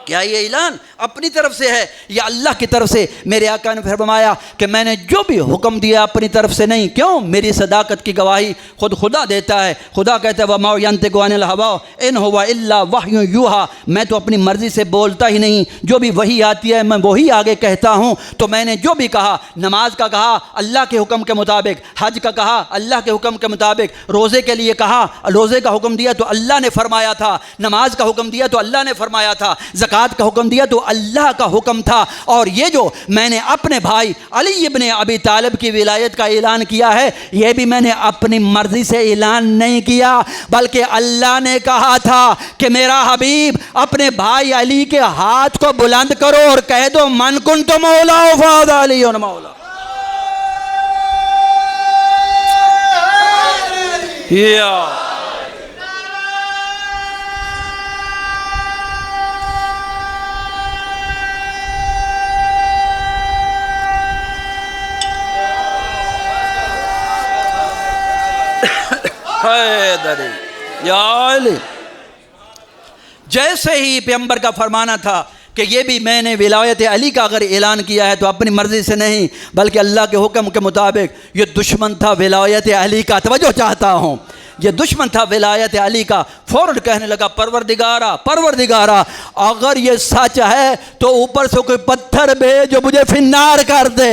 [SPEAKER 1] کیا یہ اعلان اپنی طرف سے ہے یا اللہ کی طرف سے؟ میرے آقا نے فرمایا کہ میں نے جو بھی حکم دیا اپنی طرف سے نہیں، کیوں؟ میری صداقت کی گواہی خود خدا دیتا ہے۔ خدا کہتا ہے وَمَا يَنطِقُ عَنِ الْهَوَىٰ إِنْ هُوَ إِلَّا وَحْيٌ يُوحَىٰ، میں تو اپنی مرضی سے بولتا ہی نہیں، جو بھی وحی آتی ہے میں وہی آگے کہتا ہوں۔ تو میں نے جو بھی کہا، نماز کا کہا اللہ کے حکم کے مطابق، حج کا کہا اللہ کے حکم کے مطابق، روزے کے لیے کہا، روزے کا حکم دیا تو اللہ نے فرمایا تھا، نماز کا حکم دیا تو اللہ نے فرمایا تھا، زکوٰۃ کا حکم دیا تو اللہ کا حکم تھا۔ اور یہ جو میں نے اپنے بھائی علی ابن ابی طالب کی ولایت کا اعلان کیا ہے، یہ بھی میں نے اپنی مرضی سے اعلان نہیں کیا، بلکہ اللہ نے کہا تھا کہ میرا حبیب اپنے بھائی علی کے ہاتھ کو بلند کرو اور کہہ دو من کنت مولا فہذا علی مولا۔ یا علی، جیسے ہی پیغمبر کا فرمانا تھا کہ یہ بھی میں نے ولایت علی کا اگر اعلان کیا ہے تو اپنی مرضی سے نہیں بلکہ اللہ کے حکم کے مطابق، یہ دشمن تھا ولایت علی کا، توجہ چاہتا ہوں، یہ دشمن تھا ولایت علی کا، فوراً کہنے لگا پروردگارا پروردگارا اگر یہ سچ ہے تو اوپر سے کوئی پتھر بھیج جو مجھے فنار کر دے۔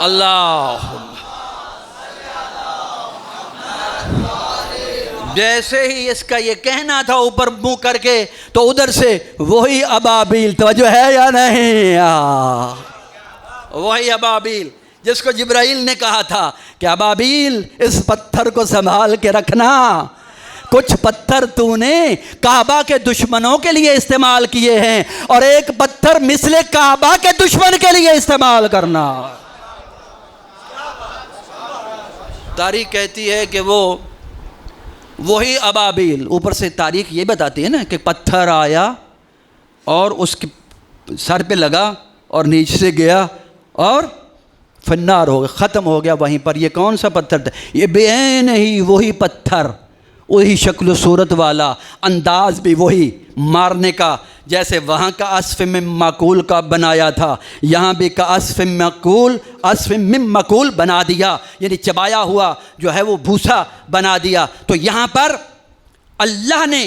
[SPEAKER 1] اللہ جیسے ہی اس کا یہ کہنا تھا اوپر منہ کر کے تو ادھر سے وہی ابابیل، توجہ ہے یا نہیں؟ وہی ابابیل جس کو جبرائیل نے کہا تھا کہ ابابیل اس پتھر کو سنبھال کے رکھنا، کچھ پتھر تو نے کعبہ کے دشمنوں کے لیے استعمال کیے ہیں اور ایک پتھر مثل کعبہ کے دشمن کے لیے استعمال کرنا۔ تاریخ کہتی ہے کہ وہی ابابیل، اوپر سے تاریخ یہ بتاتی ہے نا کہ پتھر آیا اور اس کے سر پہ لگا اور نیچے سے گیا اور فنار ہو گیا، ختم ہو گیا وہیں پر۔ یہ کون سا پتھر تھا؟ یہ بعین ہی وہی پتھر، وہی شکل و صورت والا، انداز بھی وہی مارنے کا، جیسے وہاں کا عصف من معقول کا بنایا تھا، یہاں بھی کا عصف من معقول بنا دیا، یعنی چبایا ہوا جو ہے وہ بھوسا بنا دیا۔ تو یہاں پر اللہ نے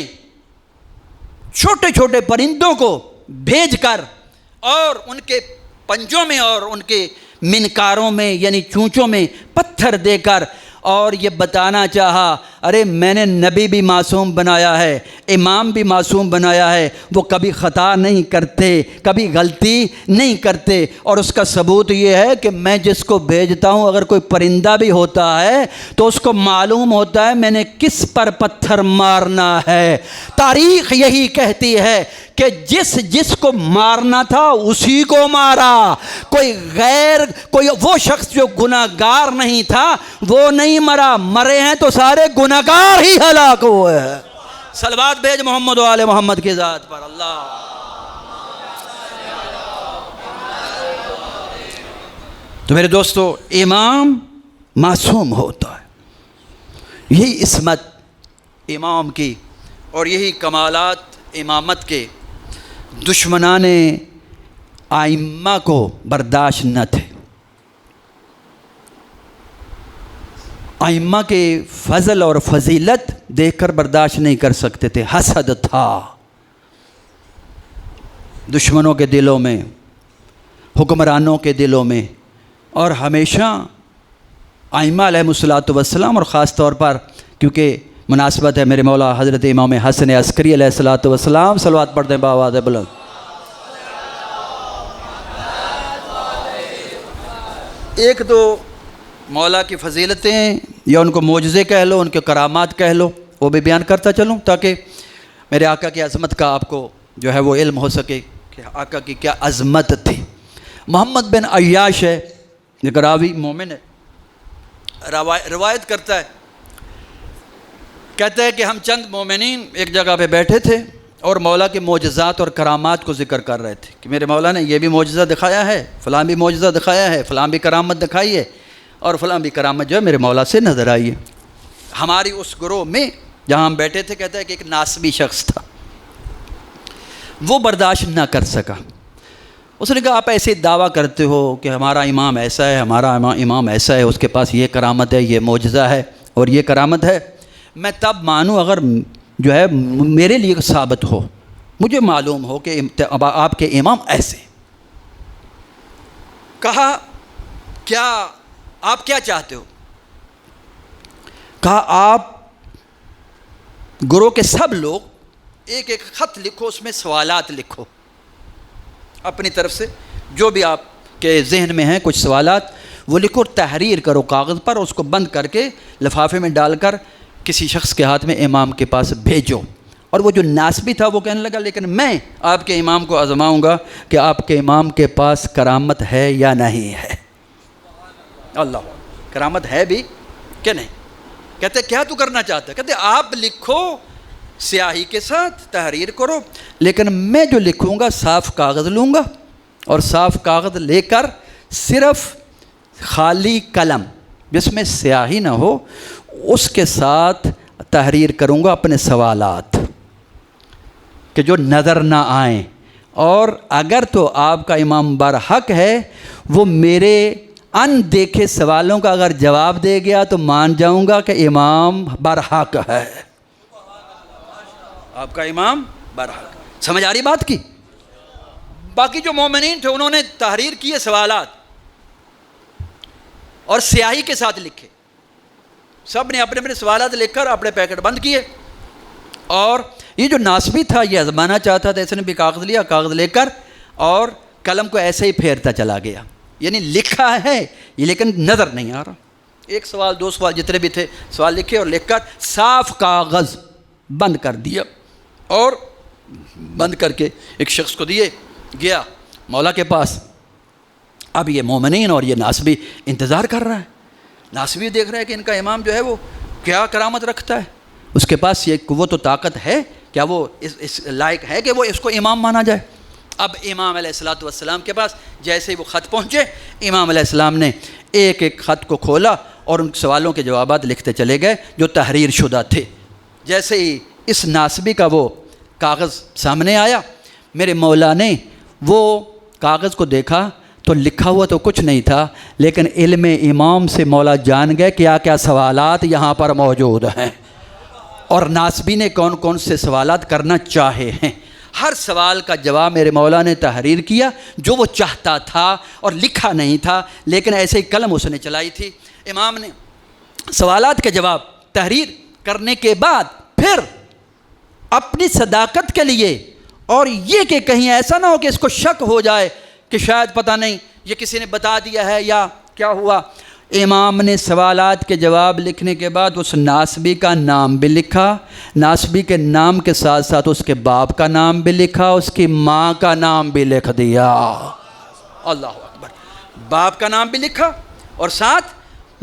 [SPEAKER 1] چھوٹے چھوٹے پرندوں کو بھیج کر اور ان کے پنجوں میں اور ان کے منکاروں میں یعنی چونچوں میں پتھر دے کر اور یہ بتانا چاہا ارے میں نے نبی بھی معصوم بنایا ہے، امام بھی معصوم بنایا ہے، وہ کبھی خطا نہیں کرتے، کبھی غلطی نہیں کرتے، اور اس کا ثبوت یہ ہے کہ میں جس کو بھیجتا ہوں اگر کوئی پرندہ بھی ہوتا ہے تو اس کو معلوم ہوتا ہے میں نے کس پر پتھر مارنا ہے۔ تاریخ یہی کہتی ہے کہ جس کو مارنا تھا اسی کو مارا، کوئی وہ شخص جو گناہگار نہیں تھا وہ نہیں مرا، مرے ہیں تو سارے گناہگار ہی ہلاک ہوئے ہیں۔ صلوات بھیج محمد و آل محمد کی ذات پر۔ اللہ تو میرے دوستو، امام معصوم ہوتا ہے، یہی عصمت امام کی اور یہی کمالات امامت کے دشمنان ائمہ کو برداشت نہ تھے۔ ائمہ کے فضل اور فضیلت دیکھ کر برداشت نہیں کر سکتے تھے، حسد تھا دشمنوں کے دلوں میں، حکمرانوں کے دلوں میں، اور ہمیشہ ائمہ علیہ الصلوۃ والسلام اور خاص طور پر کیونکہ مناسبت ہے میرے مولا حضرت امام حسن عسکری علیہ الصلوۃ والسلام، صلوات پڑھ دیں بآواز بلند۔ ایک دو مولا کی فضیلتیں یا ان کو معجزے کہہ لو، ان کے کرامات کہہ لو، وہ بھی بیان کرتا چلوں تاکہ میرے آقا کی عظمت کا آپ کو جو ہے وہ علم ہو سکے کہ آقا کی کیا عظمت تھی۔ محمد بن عیاش ہے، ایک راوی مومن ہے، روایت کرتا ہے، کہتا ہے کہ ہم چند مومنین ایک جگہ پہ بیٹھے تھے اور مولا کے معجزات اور کرامات کو ذکر کر رہے تھے کہ میرے مولا نے یہ بھی معجزہ دکھایا ہے، فلاں بھی معجزہ دکھایا ہے، فلاں بھی کرامت دکھائی ہے، اور فلاں بھی کرامت جو ہے میرے مولا سے نظر آئی ہے۔ ہماری اس گروہ میں جہاں ہم بیٹھے تھے، کہتا ہے کہ ایک ناسبی شخص تھا، وہ برداشت نہ کر سکا۔ اس نے کہا آپ ایسے دعویٰ کرتے ہو کہ ہمارا امام ایسا ہے، ہمارا امام ایسا ہے، اس کے پاس یہ کرامت ہے، یہ معجزہ ہے اور یہ کرامت ہے، میں تب مانوں اگر جو ہے میرے لیے ثابت ہو، مجھے معلوم ہو کہ آپ کے امام ایسے۔ کہا کیا آپ کیا چاہتے ہو؟ کہا آپ گروہ کے سب لوگ ایک ایک خط لکھو، اس میں سوالات لکھو اپنی طرف سے، جو بھی آپ کے ذہن میں ہیں کچھ سوالات وہ لکھو، تحریر کرو کاغذ پر، اس کو بند کر کے لفافے میں ڈال کر کسی شخص کے ہاتھ میں امام کے پاس بھیجو۔ اور وہ جو ناسبی تھا وہ کہنے لگا لیکن میں آپ کے امام کو آزماؤں گا کہ آپ کے امام کے پاس کرامت ہے یا نہیں ہے۔ اللہ، کرامت ہے بھی کہ نہیں؟ کہتے کیا تو کرنا چاہتا ہے؟ کہتے آپ لکھو سیاہی کے ساتھ، تحریر کرو، لیکن میں جو لکھوں گا صاف کاغذ لوں گا اور صاف کاغذ لے کر صرف خالی قلم جس میں سیاہی نہ ہو اس کے ساتھ تحریر کروں گا اپنے سوالات کہ جو نظر نہ آئیں، اور اگر تو آپ کا امام برحق ہے وہ میرے ان دیکھے سوالوں کا اگر جواب دے گیا تو مان جاؤں گا کہ امام برحق ہے، آپ کا امام برحق۔ سمجھ آ رہی بات کی؟ باقی جو مومنین تھے انہوں نے تحریر کیے سوالات اور سیاہی کے ساتھ لکھے، سب نے اپنے اپنے سوالات لکھ کر اپنے پیکٹ بند کیے، اور یہ جو ناسبی تھا یہ آزمانا چاہتا تھا، اس نے بھی کاغذ لیا، کاغذ لے کر اور قلم کو ایسے ہی پھیرتا چلا گیا، یعنی لکھا ہے یہ لیکن نظر نہیں آ رہا۔ ایک سوال، دو سوال، جتنے بھی تھے سوال لکھے اور لکھ کر صاف کاغذ بند کر دیا اور بند کر کے ایک شخص کو دیے، گیا مولا کے پاس۔ اب یہ مومنین اور یہ ناسبی انتظار کر رہا ہے، ناسبی دیکھ رہا ہے کہ ان کا امام جو ہے وہ کیا کرامت رکھتا ہے، اس کے پاس یہ قوت و طاقت ہے، کیا وہ اس لائق ہے کہ وہ اس کو امام مانا جائے۔ اب امام علیہ السلام کے پاس جیسے ہی وہ خط پہنچے، امام علیہ السلام نے ایک ایک خط کو کھولا اور ان سوالوں کے جوابات لکھتے چلے گئے جو تحریر شدہ تھے۔ جیسے ہی اس ناسبی کا وہ کاغذ سامنے آیا، میرے مولا نے وہ کاغذ کو دیکھا تو لکھا ہوا تو کچھ نہیں تھا، لیکن علم امام سے مولا جان گئے کیا کیا سوالات یہاں پر موجود ہیں اور ناسبی نے کون کون سے سوالات کرنا چاہے ہیں۔ ہر سوال کا جواب میرے مولا نے تحریر کیا جو وہ چاہتا تھا، اور لکھا نہیں تھا لیکن ایسے ہی قلم اس نے چلائی تھی۔ امام نے سوالات کے جواب تحریر کرنے کے بعد پھر اپنی صداقت کے لیے، اور یہ کہ کہیں ایسا نہ ہو کہ اس کو شک ہو جائے کہ شاید پتہ نہیں یہ کسی نے بتا دیا ہے یا کیا ہوا، امام نے سوالات کے جواب لکھنے کے بعد اس ناسبی کا نام بھی لکھا، ناسبی کے نام کے ساتھ ساتھ اس کے باپ کا نام بھی لکھا، اس کی ماں کا نام بھی لکھ دیا۔ اللہ اکبر، باپ کا نام بھی لکھا اور ساتھ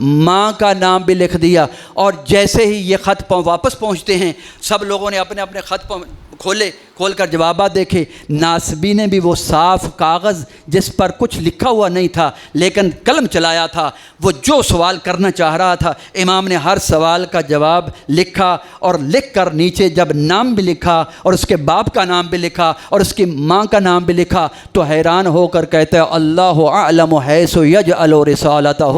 [SPEAKER 1] ماں کا نام بھی لکھ دیا۔ اور جیسے ہی یہ خط واپس پہنچتے ہیں، سب لوگوں نے اپنے اپنے خط کھول کر جوابات دیکھے، ناسبی نے بھی وہ صاف کاغذ جس پر کچھ لکھا ہوا نہیں تھا لیکن قلم چلایا تھا، وہ جو سوال کرنا چاہ رہا تھا امام نے ہر سوال کا جواب لکھا، اور لکھ کر نیچے جب نام بھی لکھا اور اس کے باپ کا نام بھی لکھا اور اس کی ماں کا نام بھی لکھا تو حیران ہو کر کہتے ہیں اللہ اعلم حیث یجعل رسالتہ،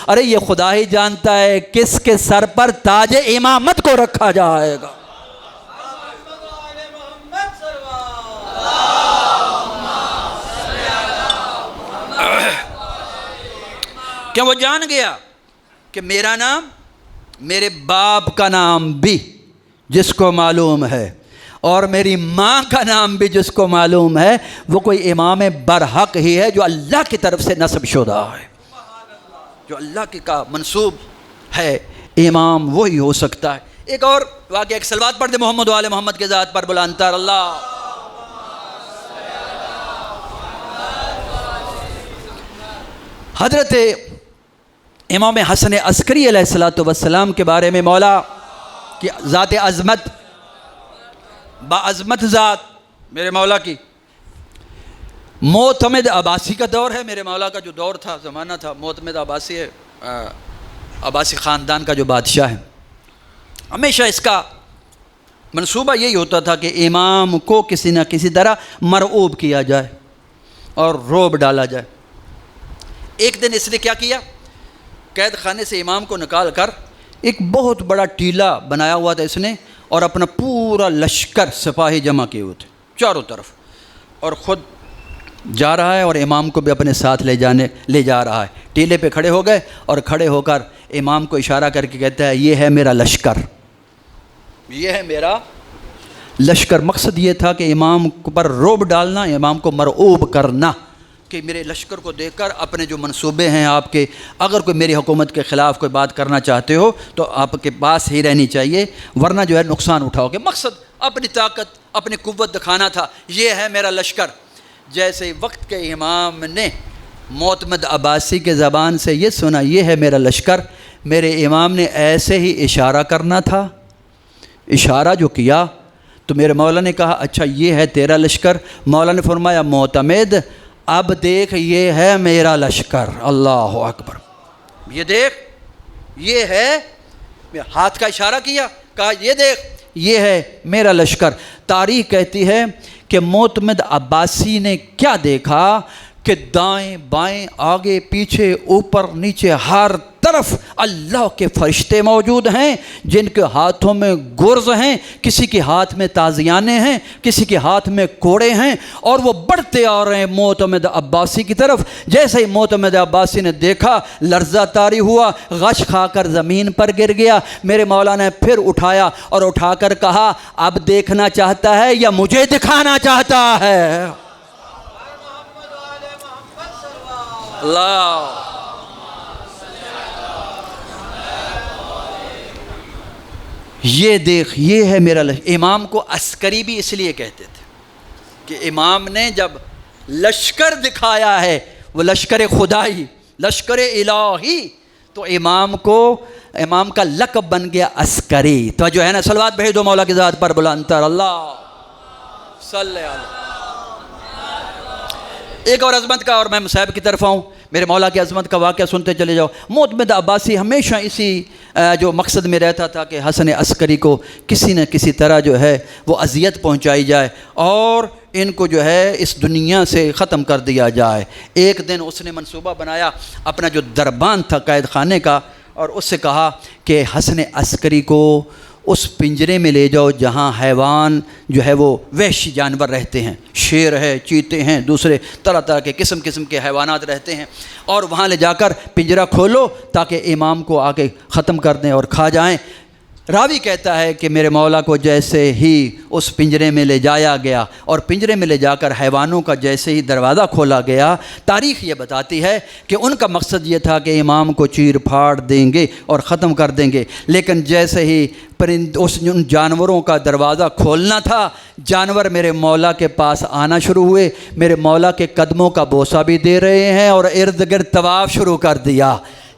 [SPEAKER 1] ارے یہ خدا ہی جانتا ہے کس کے سر پر تاج امامت کو رکھا جائے گا۔ کیا وہ جان گیا کہ میرا نام، میرے باپ کا نام بھی جس کو معلوم ہے اور میری ماں کا نام بھی جس کو معلوم ہے، وہ کوئی امام برحق ہی ہے جو اللہ کی طرف سے نسب شدہ ہے، جو اللہ کی کا منسوب ہے، امام وہی ہو سکتا ہے۔ ایک اور واقعہ، ایک صلوات پڑھ دے محمد و آل محمد کے ذات پر بلند تر اللہ۔ حضرت امام حسن عسکری علیہ الصلوۃ والسلام کے بارے میں مولا کی ذات عظمت، باعظمت ذات میرے مولا کی، معتمد عباسی کا دور ہے، میرے مولا کا جو دور تھا، زمانہ تھا، معتمد عباسی ہے، عباسی خاندان کا جو بادشاہ ہے، ہمیشہ اس کا منصوبہ یہی ہوتا تھا کہ امام کو کسی نہ کسی طرح مرعوب کیا جائے اور رعب ڈالا جائے۔ ایک دن اس نے کیا کیا، قید خانے سے امام کو نکال کر ایک بہت بڑا ٹیلہ بنایا ہوا تھا اس نے، اور اپنا پورا لشکر سپاہی جمع کیے ہوئے تھے چاروں طرف، اور خود جا رہا ہے اور امام کو بھی اپنے ساتھ لے جا رہا ہے۔ ٹیلے پہ کھڑے ہو گئے اور کھڑے ہو کر امام کو اشارہ کر کے کہتا ہے یہ ہے میرا لشکر، یہ ہے میرا لشکر۔ مقصد یہ تھا کہ امام پر رعب ڈالنا، امام کو مرعوب کرنا کہ میرے لشکر کو دیکھ کر اپنے جو منصوبے ہیں آپ کے، اگر کوئی میری حکومت کے خلاف کوئی بات کرنا چاہتے ہو تو آپ کے پاس ہی رہنی چاہیے، ورنہ جو ہے نقصان اٹھاؤ گے۔ مقصد اپنی طاقت، اپنی قوت دکھانا تھا، یہ ہے میرا لشکر۔ جیسے وقت کے امام نے معتمد عباسی کے زبان سے یہ سنا یہ ہے میرا لشکر، میرے امام نے ایسے ہی اشارہ کرنا تھا، اشارہ جو کیا تو میرے مولا نے کہا اچھا یہ ہے تیرا لشکر۔ مولا نے فرمایا معتمد اب دیکھ یہ ہے میرا لشکر، اللہ اکبر، یہ دیکھ یہ ہے، ہاتھ کا اشارہ کیا، کہا یہ دیکھ یہ ہے میرا لشکر۔ تاریخ کہتی ہے کہ معتمد عباسی نے کیا دیکھا کہ دائیں بائیں آگے پیچھے اوپر نیچے ہر طرف اللہ کے فرشتے موجود ہیں جن کے ہاتھوں میں گرز ہیں، کسی کے ہاتھ میں تازیانے ہیں، کسی کے ہاتھ میں کوڑے ہیں، اور وہ بڑھتے آ رہے ہیں معتمد عباسی کی طرف۔ جیسے ہی معتمد عباسی نے دیکھا لرزہ طاری ہوا، غش کھا کر زمین پر گر گیا۔ میرے مولا نے پھر اٹھایا اور اٹھا کر کہا اب دیکھنا چاہتا ہے یا مجھے دکھانا چاہتا ہے؟ اللہ، یہ دیکھ یہ ہے میرا لشکر۔ امام کو عسکری بھی اس لیے کہتے تھے کہ امام نے جب لشکر دکھایا ہے، وہ لشکر خدائی، لشکر الہی، تو امام کا لقب بن گیا عسکری۔ تو جو ہے نا صلوات بھیجو مولا کی ذات پر بلند تر، اللہ صلی علیہ۔ ایک اور عظمت کا، اور میں مصعب کی طرف آؤں، میرے مولا کی عظمت کا واقعہ سنتے چلے جاؤ۔ معتمد عباسی ہمیشہ اسی جو مقصد میں رہتا تھا کہ حسن عسکری کو کسی نہ کسی طرح جو ہے وہ اذیت پہنچائی جائے اور ان کو جو ہے اس دنیا سے ختم کر دیا جائے۔ ایک دن اس نے منصوبہ بنایا، اپنا جو دربان تھا قید خانے کا، اور اس سے کہا کہ حسن عسکری کو اس پنجرے میں لے جاؤ جہاں حیوان جو ہے وہ وحشی جانور رہتے ہیں، شیر ہے، چیتے ہیں، دوسرے طرح طرح کے قسم کے حیوانات رہتے ہیں، اور وہاں لے جا کر پنجرہ کھولو تاکہ امام کو آ کے ختم کر دیں اور کھا جائیں۔ راوی کہتا ہے کہ میرے مولا کو جیسے ہی اس پنجرے میں لے جایا گیا اور پنجرے میں لے جا کر حیوانوں کا جیسے ہی دروازہ کھولا گیا، تاریخ یہ بتاتی ہے کہ ان کا مقصد یہ تھا کہ امام کو چیر پھاڑ دیں گے اور ختم کر دیں گے، لیکن جیسے ہی ان جانوروں کا دروازہ کھولنا تھا، جانور میرے مولا کے پاس آنا شروع ہوئے، میرے مولا کے قدموں کا بوسہ بھی دے رہے ہیں اور ارد گرد طواف شروع کر دیا۔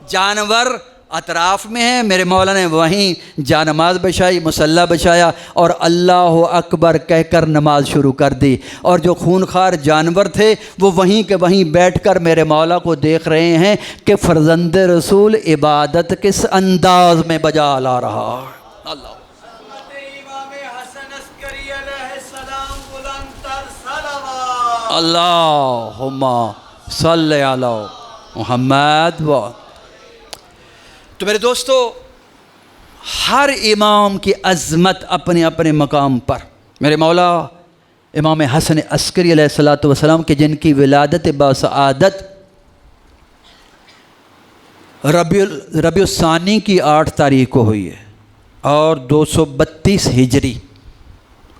[SPEAKER 1] جانور اطراف میں ہیں، میرے مولا نے وہیں جانماز بچھائی، مصلی بچھایا اور اللہ اکبر کہہ کر نماز شروع کر دی، اور جو خونخوار جانور تھے وہ وہیں کے وہیں بیٹھ کر میرے مولا کو دیکھ رہے ہیں کہ فرزند رسول عبادت کس انداز میں بجا لا رہا ہے۔ اللہ، اللہم صلی علی محمد و۔ تو میرے دوستو، ہر امام کی عظمت اپنے اپنے مقام پر، میرے مولا امام حسن عسکری علیہ الصلوۃ والسلام کے جن کی ولادت باسعادت ربیع الثانی کی 8 تاریخ کو ہوئی ہے اور 232 ہجری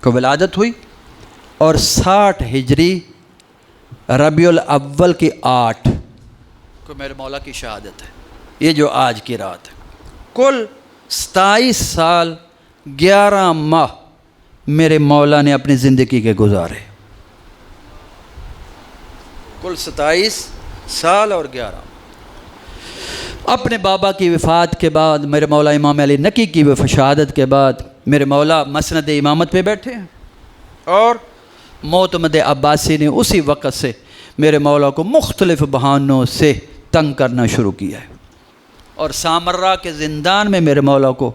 [SPEAKER 1] کو ولادت ہوئی، اور 60 ہجری ربیع الاول کی 8 کو میرے مولا کی شہادت ہے۔ یہ جو آج کی رات ہے، کل 27 سال 11 ماہ میرے مولا نے اپنی زندگی کے گزارے، کل 27 سال اور 11 ماہ۔ اپنے بابا کی وفات کے بعد میرے مولا امام علی نقی کی شہادت کے بعد میرے مولا مسند امامت پہ بیٹھے ہیں، اور معتمد عباسی نے اسی وقت سے میرے مولا کو مختلف بہانوں سے تنگ کرنا شروع کیا ہے، اور سامرا کے زندان میں میرے مولا کو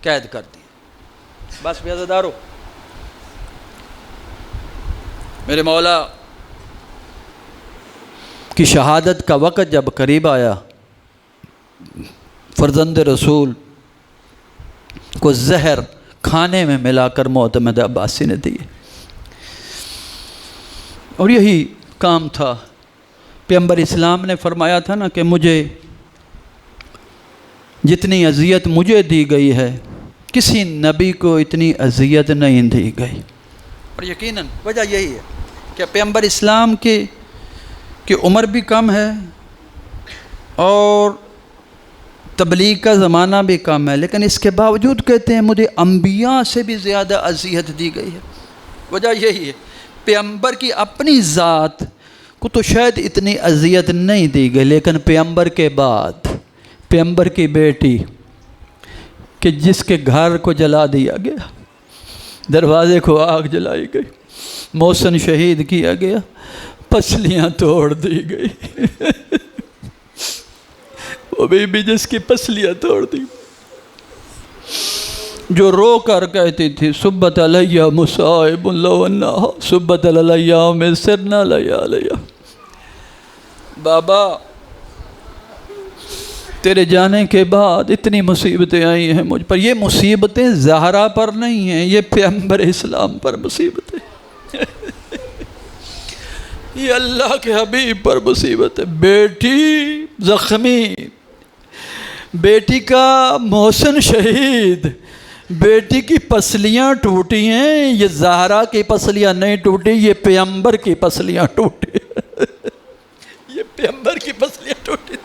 [SPEAKER 1] قید کر دیا۔ بس بیعزادارو، میرے مولا کی شہادت کا وقت جب قریب آیا، فرزند رسول کو زہر کھانے میں ملا کر معتمد عباسی نے دیے، اور یہی کام تھا۔ پیغمبر اسلام نے فرمایا تھا نا کہ مجھے جتنی اذیت مجھے دی گئی ہے کسی نبی کو اتنی اذیت نہیں دی گئی، اور یقیناً وجہ یہی ہے کہ پیغمبر اسلام کی عمر بھی کم ہے اور تبلیغ کا زمانہ بھی کم ہے، لیکن اس کے باوجود کہتے ہیں مجھے انبیاء سے بھی زیادہ اذیت دی گئی ہے۔ وجہ یہی ہے، پیغمبر کی اپنی ذات کو تو شاید اتنی اذیت نہیں دی گئی، لیکن پیغمبر کے بعد پیغمبر کی بیٹی کہ جس کے گھر کو جلا دیا گیا، دروازے کو آگ جلائی گئی، محسن شہید کیا گیا، پسلیاں توڑ دی گئی، وہ بھی جس کی پسلیاں توڑ دی، جو رو کر کہتی تھی سبت علیہ مصائب لو انہا سبت علیہ میں سرنا علیہ، بابا تیرے جانے کے بعد اتنی مصیبتیں آئی ہیں مجھ پر، یہ مصیبتیں زہرا پر نہیں ہیں، یہ پیغمبر اسلام پر مصیبتیں، یہ اللہ کے حبیب پر مصیبت ہے۔ بیٹی زخمی، بیٹی کا محسن شہید، بیٹی کی پسلیاں ٹوٹی ہیں، یہ زہرا کی پسلیاں نہیں ٹوٹی، یہ پیغمبر کی پسلیاں ٹوٹی، یہ پیغمبر کی پسلیاں ٹوٹی۔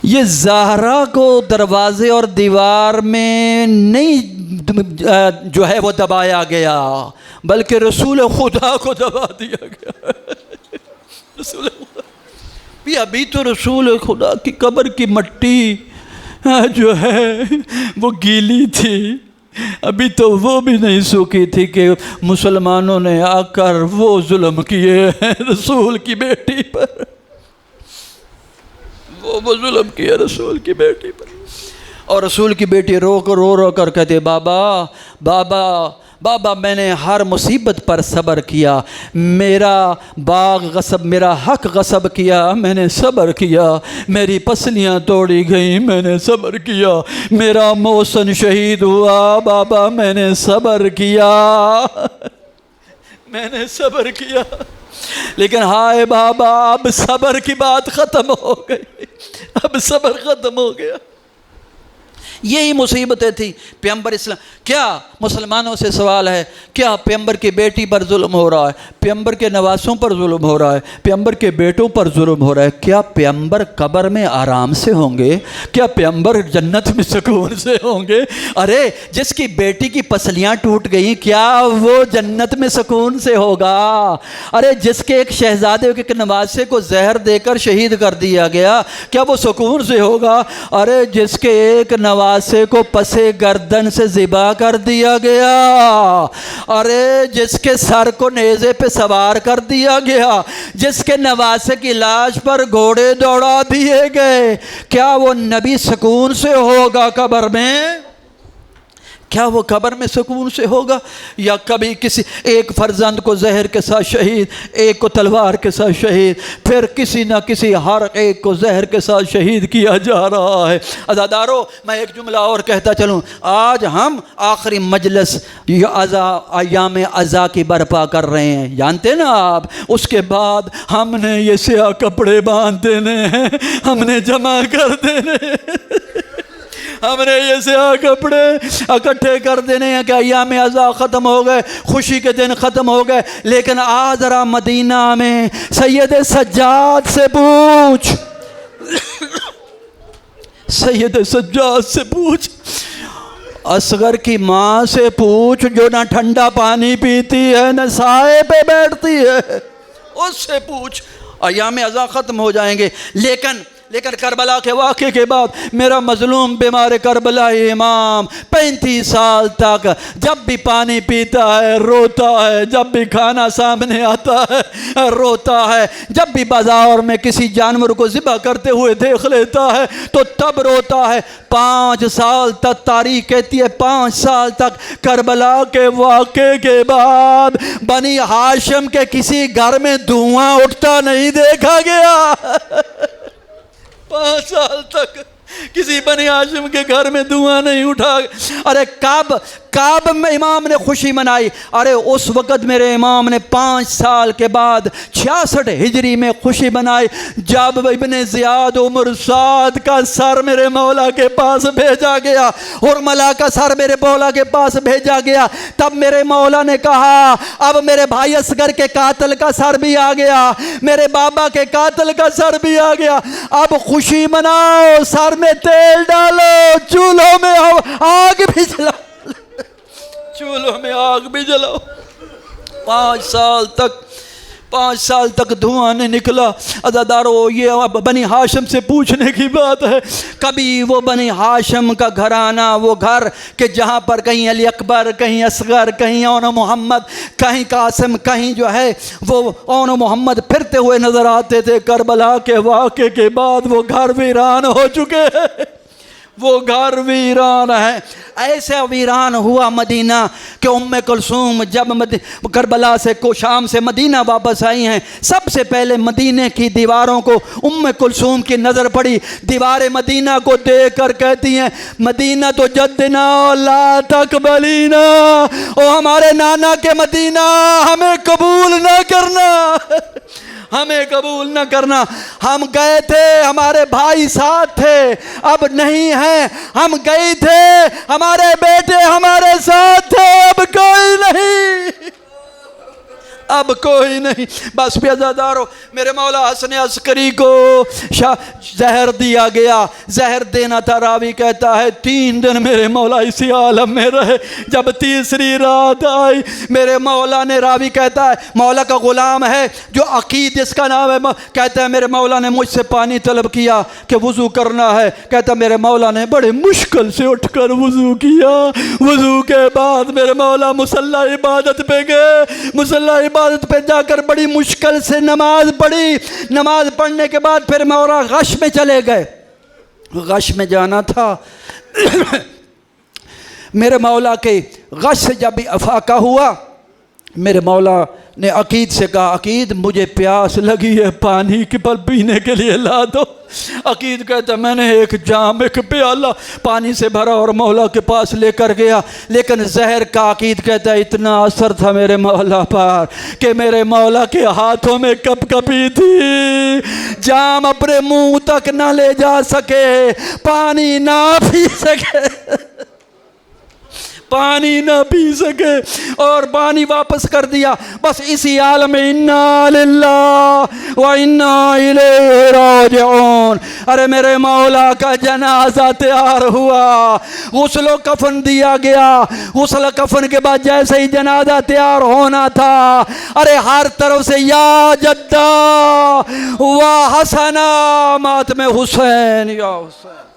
[SPEAKER 1] یہ زہرا کو دروازے اور دیوار میں نہیں جو ہے وہ دبایا گیا، بلکہ رسول خدا کو دبا دیا گیا۔ رسول خدا بھی ابھی تو رسول خدا کی قبر کی مٹی جو ہے وہ گیلی تھی، ابھی تو وہ بھی نہیں سوکھی تھی کہ مسلمانوں نے آ کر وہ ظلم کیے ہیں رسول کی بیٹی پر، وہ ظلم کیا رسول کی بیٹی پر۔ اور رسول کی بیٹی رو کر کہتے بابا بابا بابا میں نے ہر مصیبت پر صبر کیا، میرا باغ غصب، میرا حق غصب کیا، میں نے صبر کیا، میری پسلیاں توڑی گئیں، میں نے صبر کیا، میرا محسن شہید ہوا، بابا میں نے صبر کیا، میں نے صبر کیا، لیکن ہائے بابا اب صبر کی بات ختم ہو گئی، اب صبر ختم ہو گیا۔ یہی مصیبتیں تھیں پیغمبر اسلام۔ کیا مسلمانوں سے سوال ہے، کیا پیغمبر کی بیٹی پر ظلم ہو رہا ہے، پیغمبر کے نواسوں پر ظلم ہو رہا ہے، پیغمبر کے بیٹوں پر ظلم ہو رہا ہے؟ کیا پیغمبر قبر میں آرام سے ہوں گے؟ کیا پیغمبر جنت میں سکون سے ہوں گے؟ ارے جس کی بیٹی کی پسلیاں ٹوٹ گئیں کیا وہ جنت میں سکون سے ہوگا؟ ارے جس کے ایک شہزادے کے نواسے کو زہر دے کر شہید کر دیا گیا کیا وہ سکون سے ہوگا؟ ارے جس کے ایک نواسے کو پسے گردن سے ذبح کر دیا گیا، ارے جس کے سر کو نیزے پہ سوار کر دیا گیا، جس کے نواسے کی لاش پر گھوڑے دوڑا دیے گئے، کیا وہ نبی سکون سے ہوگا قبر میں؟ کیا وہ قبر میں سکون سے ہوگا؟ یا کبھی کسی ایک فرزند کو زہر کے ساتھ شہید، ایک کو تلوار کے ساتھ شہید، پھر کسی نہ کسی ہر ایک کو زہر کے ساتھ شہید کیا جا رہا ہے۔ عزادارو میں ایک جملہ اور کہتا چلوں، آج ہم آخری مجلس ایام عزا کی برپا کر رہے ہیں، جانتے نا آپ، اس کے بعد ہم نے یہ سیاہ کپڑے باندھ دینے ہیں، ہم نے جمع کر دینے ہیں، ہم نے یہ سیاہ کپڑے اکٹھے کر دینے ہیں کہ ایام عزا ختم ہو گئے، خوشی کے دن ختم ہو گئے، لیکن آج ذرا مدینہ میں سید سجاد سے پوچھ، سید سجاد سے پوچھ، اصغر کی ماں سے پوچھ جو نہ ٹھنڈا پانی پیتی ہے نہ سائے پہ بیٹھتی ہے، اس سے پوچھ۔ ایام عزا ختم ہو جائیں گے، لیکن لیکن کربلا کے واقعے کے بعد میرا مظلوم بیمار کربلا امام 35 سال تک جب بھی پانی پیتا ہے روتا ہے، جب بھی کھانا سامنے آتا ہے روتا ہے، جب بھی بازار میں کسی جانور کو ذبح کرتے ہوئے دیکھ لیتا ہے تو تب روتا ہے۔ 5 سال تک، تاریخ کہتی ہے 5 سال تک کربلا کے واقعے کے بعد بنی ہاشم کے کسی گھر میں دھواں اٹھتا نہیں دیکھا گیا۔ 5 سال تک کسی بنی ہاشم کے گھر میں دھواں نہیں اٹھا۔ ارے کعب میں امام نے خوشی منائی۔ ارے اس وقت میرے امام نے 5 سال کے بعد 66 ہجری میں خوشی منائی جب ابن زیاد عمر سعد کا سر میرے مولا کے پاس بھیجا گیا، حرملہ کا سر میرے مولا کے پاس بھیجا گیا۔ تب میرے مولا نے کہا اب میرے بھائی اصغر کے قاتل کا سر بھی آ گیا، میرے بابا کے قاتل کا سر بھی آ گیا، اب خوشی مناؤ، سر میں تیل ڈالو، چولہوں میں آگ بھی جلاؤ، چولہوں میں آگ بھی جلاؤ۔ 5 سال تک دھواں نہیں نکلا۔ عزادارو، یہ اب بنی ہاشم سے پوچھنے کی بات ہے، کبھی وہ بنی ہاشم کا گھرانہ، وہ گھر کہ جہاں پر کہیں علی اکبر، کہیں اصغر، کہیں اون محمد، کہیں قاسم، کہیں جو ہے وہ اون محمد پھرتے ہوئے نظر آتے تھے، کربلا کے واقعے کے بعد وہ گھر ویران ہو چکے ہیں، وہ گھر ویران ہے۔ ایسے ویران ہوا مدینہ کہ ام کلثوم جب کربلا سے شام سے مدینہ واپس آئی ہیں، سب سے پہلے مدینہ کی دیواروں کو ام کلثوم کی نظر پڑی، دیوار مدینہ کو دیکھ کر کہتی ہیں مدینہ تو جدنا لا تقبلینا، او ہمارے نانا کے مدینہ ہمیں قبول نہ کرنا، ہمیں قبول نہ کرنا، ہم گئے تھے، ہمارے بھائی ساتھ تھے، اب نہیں ہیں، ہم گئے تھے، ہمارے بیٹے ہمارے ساتھ تھے، اب کوئی نہیں، اب کوئی نہیں۔ بس پیازادارو، میرے مولا حسن عسکری کو زہر دیا گیا، زہر دینا تھا، راوی کہتا ہے 3 دن میرے مولا اسی عالم میں رہے، جب تیسری رات آئی میرے مولا نے، راوی کہتا ہے مولا کا غلام ہے جو عقید جس کا نام ہے، کہتا ہے میرے مولا نے مجھ سے پانی طلب کیا کہ وضو کرنا ہے، کہتا ہے میرے مولا نے بڑے مشکل سے اٹھ کر وضو کیا، وضو کے بعد میرے مولا مصلی عبادت پہ گئے، مصلی عبادت پہ جا کر بڑی مشکل سے نماز پڑھی، نماز پڑھنے کے بعد پھر مولا غش میں چلے گئے، غش میں جانا تھا۔ میرے مولا کے غش سے جب بھی افاقہ ہوا، میرے مولا نے عقید سے کہا عقید مجھے پیاس لگی ہے، پانی کے پل پینے کے لیے لا دو۔ عقید کہتا میں نے ایک جام، ایک پیالہ پانی سے بھرا اور مولا کے پاس لے کر گیا، لیکن زہر کا عقید کہتا ہے اتنا اثر تھا میرے مولا پر کہ میرے مولا کے ہاتھوں میں کپ کپی تھی، جام اپنے منہ تک نہ لے جا سکے، پانی نہ پی سکے، پانی نہ پی سکے، اور پانی واپس کر دیا۔ بس اسی عالم میں انا للہ و انا الیہ راجعون۔ ارے میرے مولا کا جنازہ تیار ہوا، غسل و کفن دیا گیا، غسل و کفن کے بعد جیسے ہی جنازہ تیار ہونا تھا، ارے ہر طرف سے یا جدہ و حسنا، ماتم حسین یا حسین۔